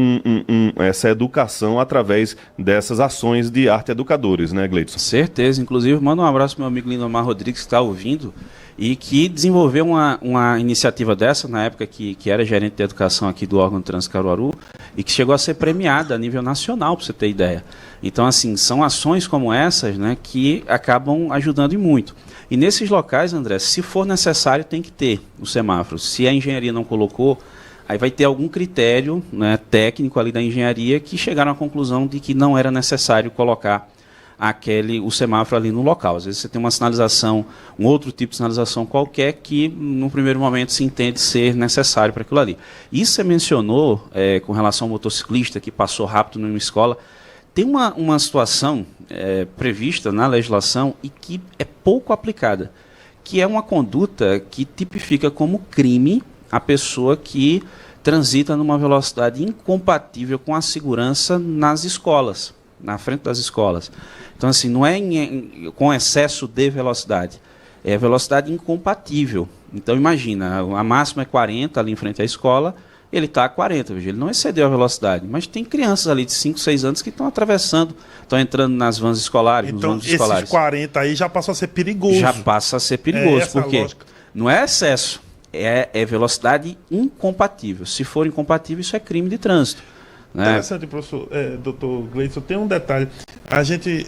essa educação através dessas ações de arte educadores, né, Gleidson? Certeza. Inclusive, manda um abraço para meu amigo Lindomar Rodrigues, que está ouvindo e que desenvolveu uma iniciativa dessa na época que era gerente de educação aqui do órgão Trânsito Caruaru e que chegou a ser premiada a nível nacional, para você ter ideia. Então, assim, são ações como essas, né, que acabam ajudando e muito. E nesses locais, André, se for necessário, tem que ter o semáforo. Se a engenharia não colocou, aí vai ter algum critério, né, técnico ali da engenharia que chegaram à conclusão de que não era necessário colocar o semáforo ali no local. Às vezes você tem uma sinalização, um outro tipo de sinalização qualquer que, no primeiro momento, se entende ser necessário para aquilo ali. Isso você mencionou com relação ao motociclista que passou rápido numa escola. Tem uma situação prevista na legislação e que é pouco aplicada, que é uma conduta que tipifica como crime a pessoa que transita numa velocidade incompatível com a segurança nas escolas, na frente das escolas. Então, assim, não é com excesso de velocidade, é velocidade incompatível. Então, imagina, a máxima é 40 ali em frente à escola, ele está a 40, veja, ele não excedeu a velocidade, mas tem crianças ali de 5, 6 anos que estão atravessando, estão entrando nas vans escolares, então, nos ônibus escolares. Esses 40 aí já passou a ser perigoso. Já passa a ser perigoso, porque lógica. Não é excesso, é velocidade incompatível. Se for incompatível, isso é crime de trânsito. Né? Interessante, professor, doutor Gleison, tem um detalhe. A gente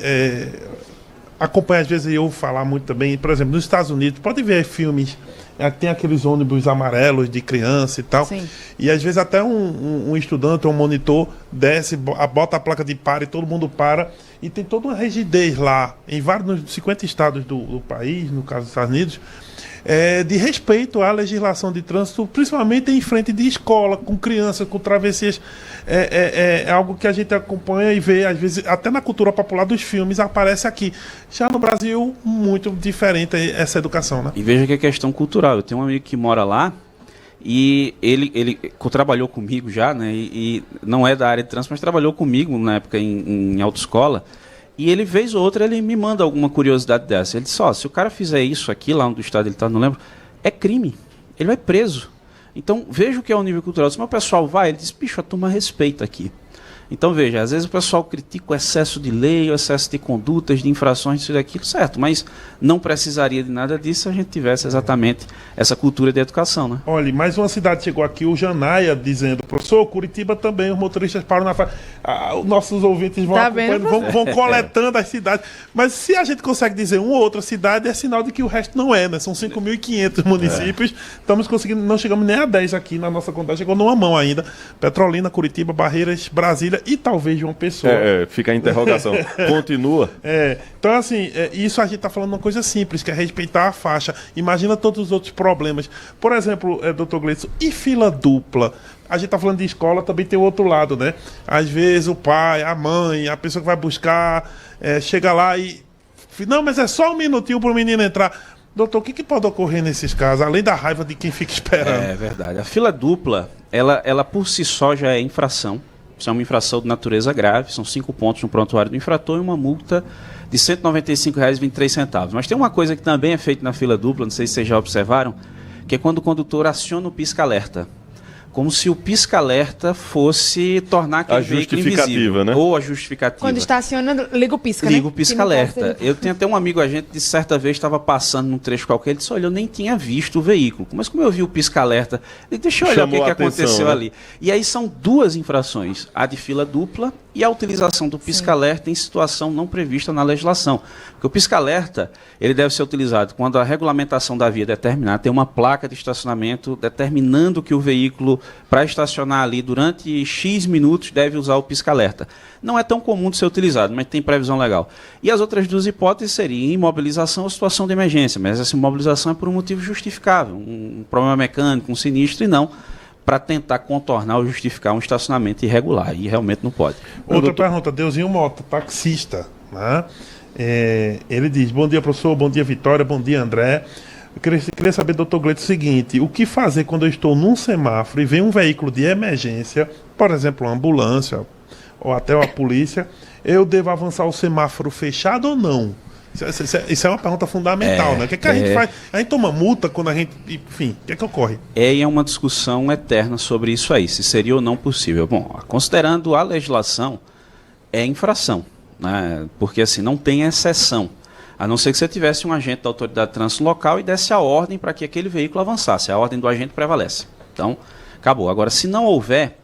acompanha, às vezes, eu falar muito também, por exemplo, nos Estados Unidos, pode ver filmes, tem aqueles ônibus amarelos de criança e tal. Sim. E às vezes até um estudante ou um monitor desce, bota a placa de para e todo mundo para. E tem toda uma rigidez lá, em vários, nos 50 estados do país, no caso dos Estados Unidos, de respeito à legislação de trânsito, principalmente em frente de escola, com crianças, com travessias. É algo que a gente acompanha e vê, às vezes, até na cultura popular dos filmes, aparece aqui. Já no Brasil, muito diferente essa educação, né? E veja que é questão cultural. Eu tenho um amigo que mora lá e ele trabalhou comigo já, né? E não é da área de trânsito, mas trabalhou comigo na época em autoescola. E ele, vez ou outra, ele me manda alguma curiosidade dessa. Ele disse, se o cara fizer isso aqui, lá onde o estado ele está, não lembro, é crime. Ele vai preso. Então, veja o que é o nível cultural. Se o meu pessoal vai, ele diz, bicho, a turma respeita aqui. Então, veja, às vezes o pessoal critica o excesso de lei, o excesso de condutas, de infrações, isso e daquilo, certo, mas não precisaria de nada disso se a gente tivesse exatamente essa cultura de educação, né? Olha, mais uma cidade chegou aqui, o Janaia, dizendo, professor, Curitiba também, os motoristas param na faixa. Os nossos ouvintes vão acompanhando, vão coletando as cidades. Mas se a gente consegue dizer uma ou outra cidade, é sinal de que o resto não é, né? São 5.500 municípios, estamos conseguindo, não chegamos nem a 10 aqui na nossa contagem, chegou numa mão ainda. Petrolina, Curitiba, Barreiras, Brasília e talvez João Pessoa. Fica a interrogação. Continua. Então, assim, isso a gente está falando de uma coisa simples, que é respeitar a faixa. Imagina todos os outros problemas. Por exemplo, doutor Gleison, e fila dupla? A gente está falando de escola, também tem o outro lado, né? Às vezes o pai, a mãe, a pessoa que vai buscar, chega lá e... Não, mas é só um minutinho para o menino entrar. Doutor, o que pode ocorrer nesses casos, além da raiva de quem fica esperando? É verdade. A fila dupla, ela por si só já é infração. Isso é uma infração de natureza grave, são 5 pontos no prontuário do infrator e uma multa de R$ 195,23. Mas tem uma coisa que também é feita na fila dupla, não sei se vocês já observaram, que é quando o condutor aciona o pisca-alerta. Como se o pisca-alerta fosse tornar aquele veículo invisível, né? Ou a justificativa. Quando está acionando, liga o pisca, né? Liga o pisca-alerta. Eu tenho até um amigo, a gente, de certa vez, estava passando num trecho qualquer, ele disse, olha, eu nem tinha visto o veículo. Mas como eu vi o pisca-alerta, ele deixa eu olhar o que aconteceu, né? Ali. E aí são 2 infrações, a de fila dupla e a utilização do pisca-alerta em situação não prevista na legislação. Porque o pisca-alerta, ele deve ser utilizado quando a regulamentação da via determinar, tem uma placa de estacionamento determinando que o veículo, para estacionar ali durante X minutos, deve usar o pisca-alerta. Não é tão comum de ser utilizado, mas tem previsão legal. E as outras 2 hipóteses seriam imobilização ou situação de emergência, mas essa imobilização é por um motivo justificável, um problema mecânico, um sinistro, e não para tentar contornar ou justificar um estacionamento irregular, e realmente não pode. Outra pergunta, Deusinho Mota, taxista, né? Ele diz, bom dia, professor, bom dia, Vitória, bom dia, André. Eu queria saber, doutor Gleito, o seguinte, o que fazer quando eu estou num semáforo e vem um veículo de emergência, por exemplo, uma ambulância ou até a polícia, eu devo avançar o semáforo fechado ou não? Isso é uma pergunta fundamental, né? O que a gente faz? A gente toma multa quando a gente... Enfim, o que ocorre? É uma discussão eterna sobre isso aí, se seria ou não possível. Bom, considerando a legislação, é infração, né? Porque assim, não tem exceção. A não ser que você tivesse um agente da autoridade de trânsito local e desse a ordem para que aquele veículo avançasse. A ordem do agente prevalece. Então, acabou. Agora, se não houver,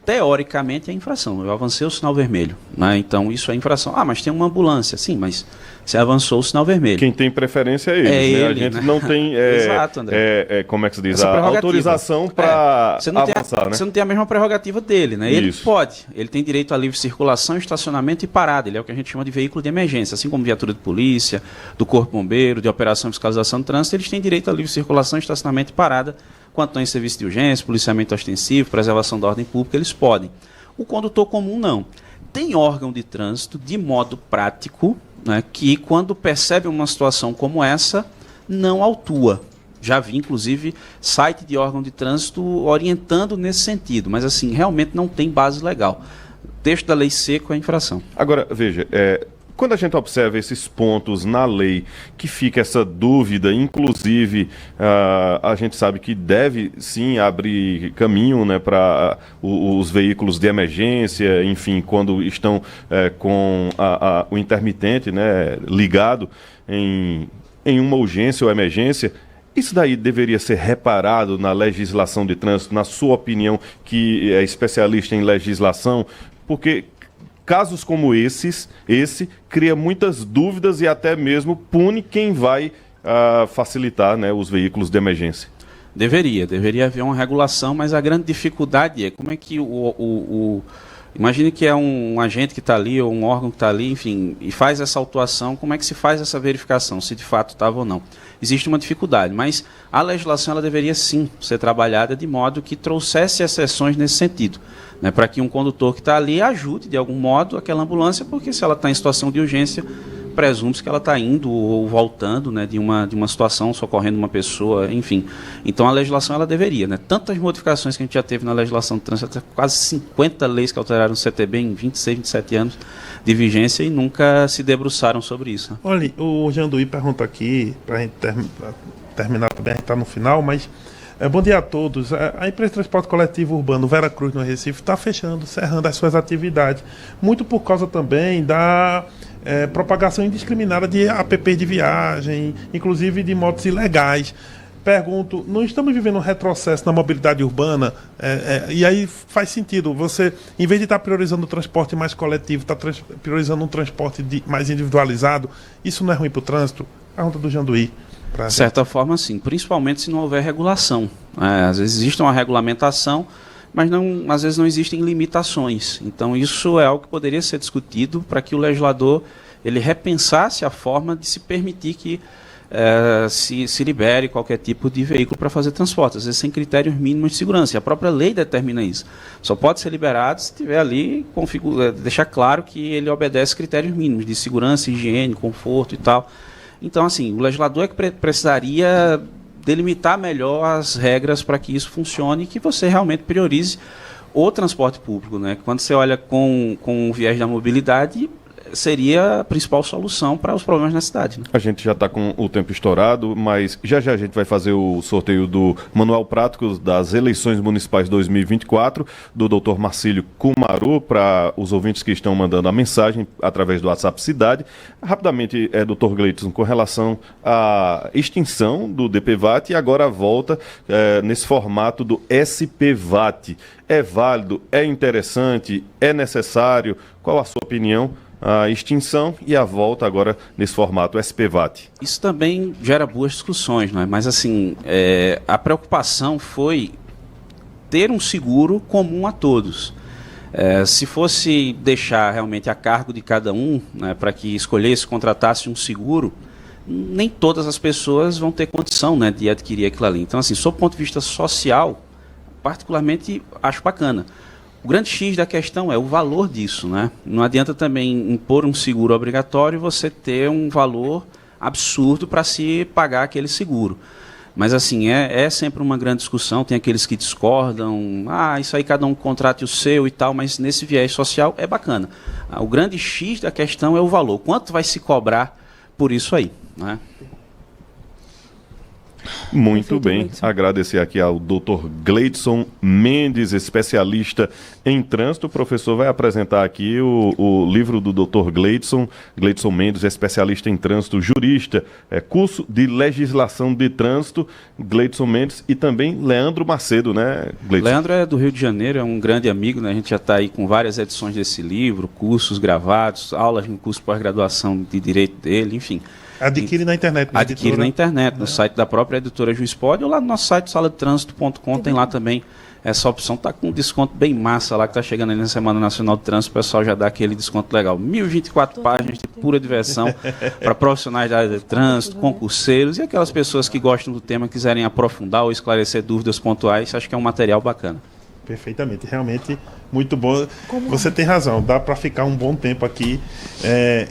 teoricamente é infração. Eu avancei o sinal vermelho, né? Então, isso é infração. Ah, mas tem uma ambulância. Sim, mas você avançou o sinal vermelho. Quem tem preferência é ele. Né? Ele, a gente, né? Não tem Exato, André. como é que se diz? A autorização para avançar, né? Você não tem a mesma prerrogativa dele, né? Ele Isso. pode. Ele tem direito a livre circulação, estacionamento e parada. Ele é o que a gente chama de veículo de emergência. Assim como viatura de polícia, do Corpo Bombeiro, de operação de fiscalização de trânsito, eles têm direito a livre circulação, estacionamento e parada. Quando estão em serviço de urgência, policiamento ostensivo, preservação da ordem pública, eles podem. O condutor comum, não. Tem órgão de trânsito, de modo prático, né, que quando percebe uma situação como essa, não autua. Já vi, inclusive, site de órgão de trânsito orientando nesse sentido, mas assim, realmente não tem base legal. O texto da lei seco é infração. Agora, veja, quando a gente observa esses pontos na lei, que fica essa dúvida, inclusive a gente sabe que deve sim abrir caminho, né, para os veículos de emergência, enfim, quando estão com o intermitente, né, ligado em uma urgência ou emergência. Isso daí deveria ser reparado na legislação de trânsito, na sua opinião, que é especialista em legislação, porque casos como esse cria muitas dúvidas e até mesmo pune quem vai facilitar, né, os veículos de emergência. Deveria haver uma regulação, mas a grande dificuldade é como é que imagine que é um agente que está ali, ou um órgão que está ali, enfim, e faz essa autuação, como é que se faz essa verificação, se de fato estava ou não? Existe uma dificuldade, mas a legislação ela deveria sim ser trabalhada de modo que trouxesse exceções nesse sentido, né, para que um condutor que está ali ajude de algum modo aquela ambulância, porque se ela está em situação de urgência, presume-se que ela está indo ou voltando, né, de uma situação, socorrendo uma pessoa, enfim. Então a legislação ela deveria, né, tantas modificações que a gente já teve na legislação de trânsito, quase 50 leis que alteraram o CTB em 26, 27 anos de vigência e nunca se debruçaram sobre isso. Né? Olha, o Janduí pergunta aqui, para a gente terminar também, a gente está no final, mas bom dia a todos. A empresa de transporte coletivo urbano Vera Cruz no Recife está fechando, cerrando as suas atividades, muito por causa também da propagação indiscriminada de apps de viagem, inclusive de motos ilegais. Pergunto, não estamos vivendo um retrocesso na mobilidade urbana? E aí faz sentido, você, em vez de estar priorizando o transporte mais coletivo, está priorizando um transporte mais individualizado, isso não é ruim para o trânsito? Pergunta do Janduí. De certa forma, sim, principalmente se não houver regulação. Às vezes existe uma regulamentação, mas às vezes não existem limitações. Então isso é algo que poderia ser discutido para que o legislador ele repensasse a forma de se permitir que se libere qualquer tipo de veículo para fazer transporte, às vezes sem critérios mínimos de segurança. E a própria lei determina isso. Só pode ser liberado se tiver ali, deixar claro que ele obedece critérios mínimos de segurança, higiene, conforto e tal. Então, assim, o legislador é que precisaria delimitar melhor as regras para que isso funcione e que você realmente priorize o transporte público, né? Quando você olha com o viés da mobilidade, seria a principal solução para os problemas na cidade. Né? A gente já está com o tempo estourado, mas já a gente vai fazer o sorteio do Manual Prático das Eleições Municipais 2024, do Dr. Marcílio Kumaru, para os ouvintes que estão mandando a mensagem através do WhatsApp Cidade. Rapidamente, Dr. Gleidson, com relação à extinção do DPVAT e agora a volta nesse formato do SPVAT. É válido? É interessante? É necessário? Qual a sua opinião? A extinção e a volta agora nesse formato SPVAT. Isso também gera boas discussões, não é? Mas assim, a preocupação foi ter um seguro comum a todos. Se fosse deixar realmente a cargo de cada um, né, para que escolhesse, contratasse um seguro, nem todas as pessoas vão ter condição, né, de adquirir aquilo ali. Então, assim, sob o ponto de vista social, particularmente acho bacana. O grande X da questão é o valor disso, né? Não adianta também impor um seguro obrigatório e você ter um valor absurdo para se pagar aquele seguro. Mas assim, é sempre uma grande discussão, tem aqueles que discordam, isso aí cada um contrate o seu e tal, mas nesse viés social é bacana. O grande X da questão é o valor, quanto vai se cobrar por isso aí, né? Muito bem, agradecer aqui ao Dr. Gleidson Mendes, especialista em trânsito. O professor vai apresentar aqui o livro do Dr. Gleidson Mendes, especialista em trânsito, jurista, curso de legislação de trânsito, Gleidson Mendes, e também Leandro Macedo, né, Gleidson? Leandro é do Rio de Janeiro, é um grande amigo, né? A gente já está aí com várias edições desse livro, cursos gravados, aulas no curso de pós-graduação de Direito dele, enfim. Adquire na internet. Adquire na internet, no site da própria editora Juiz Pod, ou lá no nosso site saladetrânsito.com, tem lá também essa opção, está com um desconto bem massa lá, que está chegando aí na Semana Nacional de Trânsito, o pessoal já dá aquele desconto legal. 1024 páginas de pura diversão para profissionais da área de trânsito, concurseiros e aquelas pessoas que gostam do tema, quiserem aprofundar ou esclarecer dúvidas pontuais, acho que é um material bacana. Perfeitamente, realmente muito bom. Você tem razão, dá para ficar um bom tempo aqui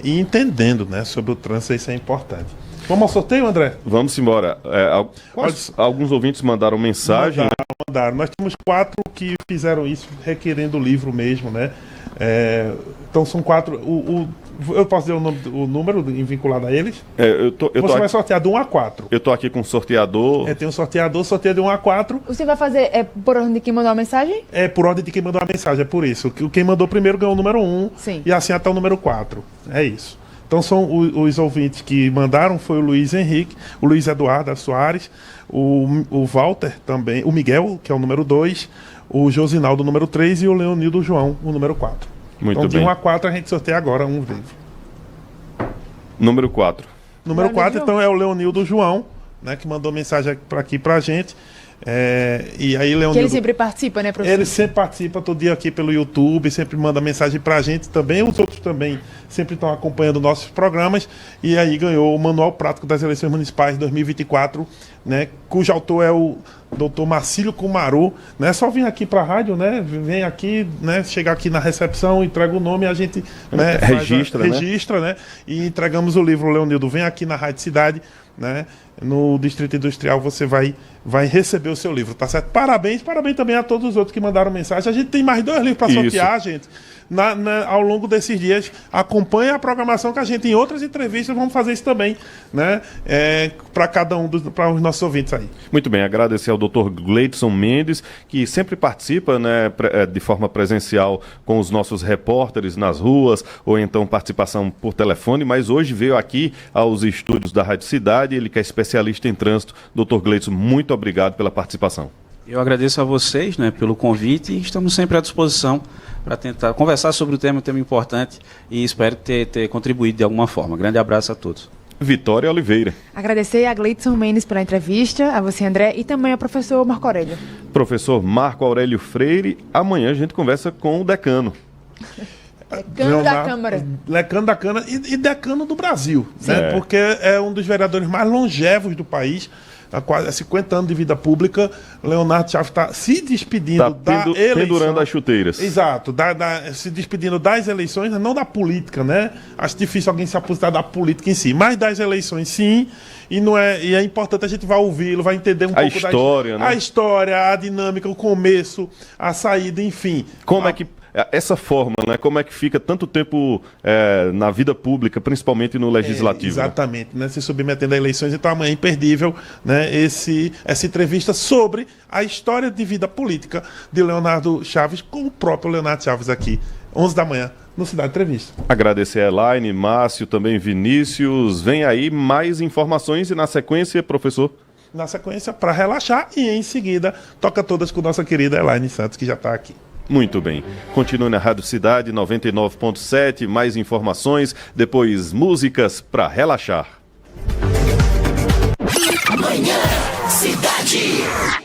e entendendo, né, sobre o trânsito, isso é importante. Vamos ao sorteio, André? Vamos embora. Alguns ouvintes mandaram mensagem. Mandaram. Nós temos 4 que fizeram isso, requerendo o livro mesmo, né? Então são 4. Eu posso dizer o número vinculado a eles? Você vai sortear de 1 a 4. Eu tô aqui com o sorteador. Tem um sorteador, sorteia de 1 a 4. Você vai fazer por ordem de quem mandou a mensagem? É por ordem de quem mandou a mensagem, é por isso. Quem mandou primeiro ganhou o número 1. Sim. E assim até o número 4. É isso. Então são os ouvintes que mandaram, foi o Luiz Henrique, o Luiz Eduardo Soares, o Walter também, o Miguel, que é o número 2, o Josinaldo, número 3, e o Leonildo João, o número 4. Muito então, bem. de 1 a 4, a gente sorteia agora um livro. Número 4. Número 4, então, é o Leonildo João, né, que mandou mensagem aqui pra gente. E aí, Leonildo, que ele sempre participa, né, professor? Ele sempre participa todo dia aqui pelo YouTube, sempre manda mensagem pra gente também. Os outros também sempre estão acompanhando nossos programas. E aí ganhou o Manual Prático das Eleições Municipais 2024, né, cujo autor é o Dr. Marcílio Kumaru, né? Só vir aqui para a rádio, né? Vem aqui, né? Chegar aqui na recepção, entrega o nome, a gente, né, registra, né? E entregamos o livro. Leonildo, vem aqui na Rádio Cidade, né? No Distrito Industrial você vai receber o seu livro, tá certo? Parabéns também a todos os outros que mandaram mensagem. A gente tem mais 2 livros para sortear, gente. Ao longo desses dias, acompanhe a programação que a gente, em outras entrevistas, vamos fazer isso também, né? Para cada para os nossos ouvintes aí. Muito bem, agradecer ao Dr. Gleidson Mendes, que sempre participa, né, de forma presencial com os nossos repórteres nas ruas, ou então participação por telefone, mas hoje veio aqui aos estúdios da Rádio Cidade, ele que é especialista em trânsito. Dr. Gleidson, muito obrigado pela participação. Eu agradeço a vocês, né, pelo convite, e estamos sempre à disposição para tentar conversar sobre o tema, um tema importante, e espero ter contribuído de alguma forma. Grande abraço a todos. Vitória Oliveira. Agradecer a Gleidson Mendes pela entrevista, a você, André, e também ao professor Marco Aurélio. Professor Marco Aurélio Freire, amanhã a gente conversa com o decano. Decano da Câmara. Decano da Câmara e decano do Brasil, né? Porque é um dos vereadores mais longevos do país. Há quase 50 anos de vida pública. Leonardo Chaves está se despedindo da eleição. Pendurando as chuteiras. Exato, se despedindo das eleições, não da política, né? Acho difícil alguém se aposentar da política em si, mas das eleições sim. E é importante a gente vai ouvi-lo, vai entender pouco história, né? A história, a dinâmica, o começo, a saída, enfim. Como é que essa forma, né? Como é que fica tanto tempo na vida pública, principalmente no legislativo? Exatamente, né? Se submetendo a eleições, então amanhã é imperdível, né? Essa entrevista sobre a história de vida política de Leonardo Chaves, com o próprio Leonardo Chaves aqui, 11 da manhã, no Cidade Entrevista. Agradecer a Elaine, Márcio, também Vinícius. Vem aí mais informações e na sequência, professor? Na sequência, para relaxar, e em seguida, toca todas com nossa querida Elaine Santos, que já está aqui. Muito bem. Continue na Rádio Cidade 99.7, mais informações, depois músicas para relaxar. Manhã Cidade.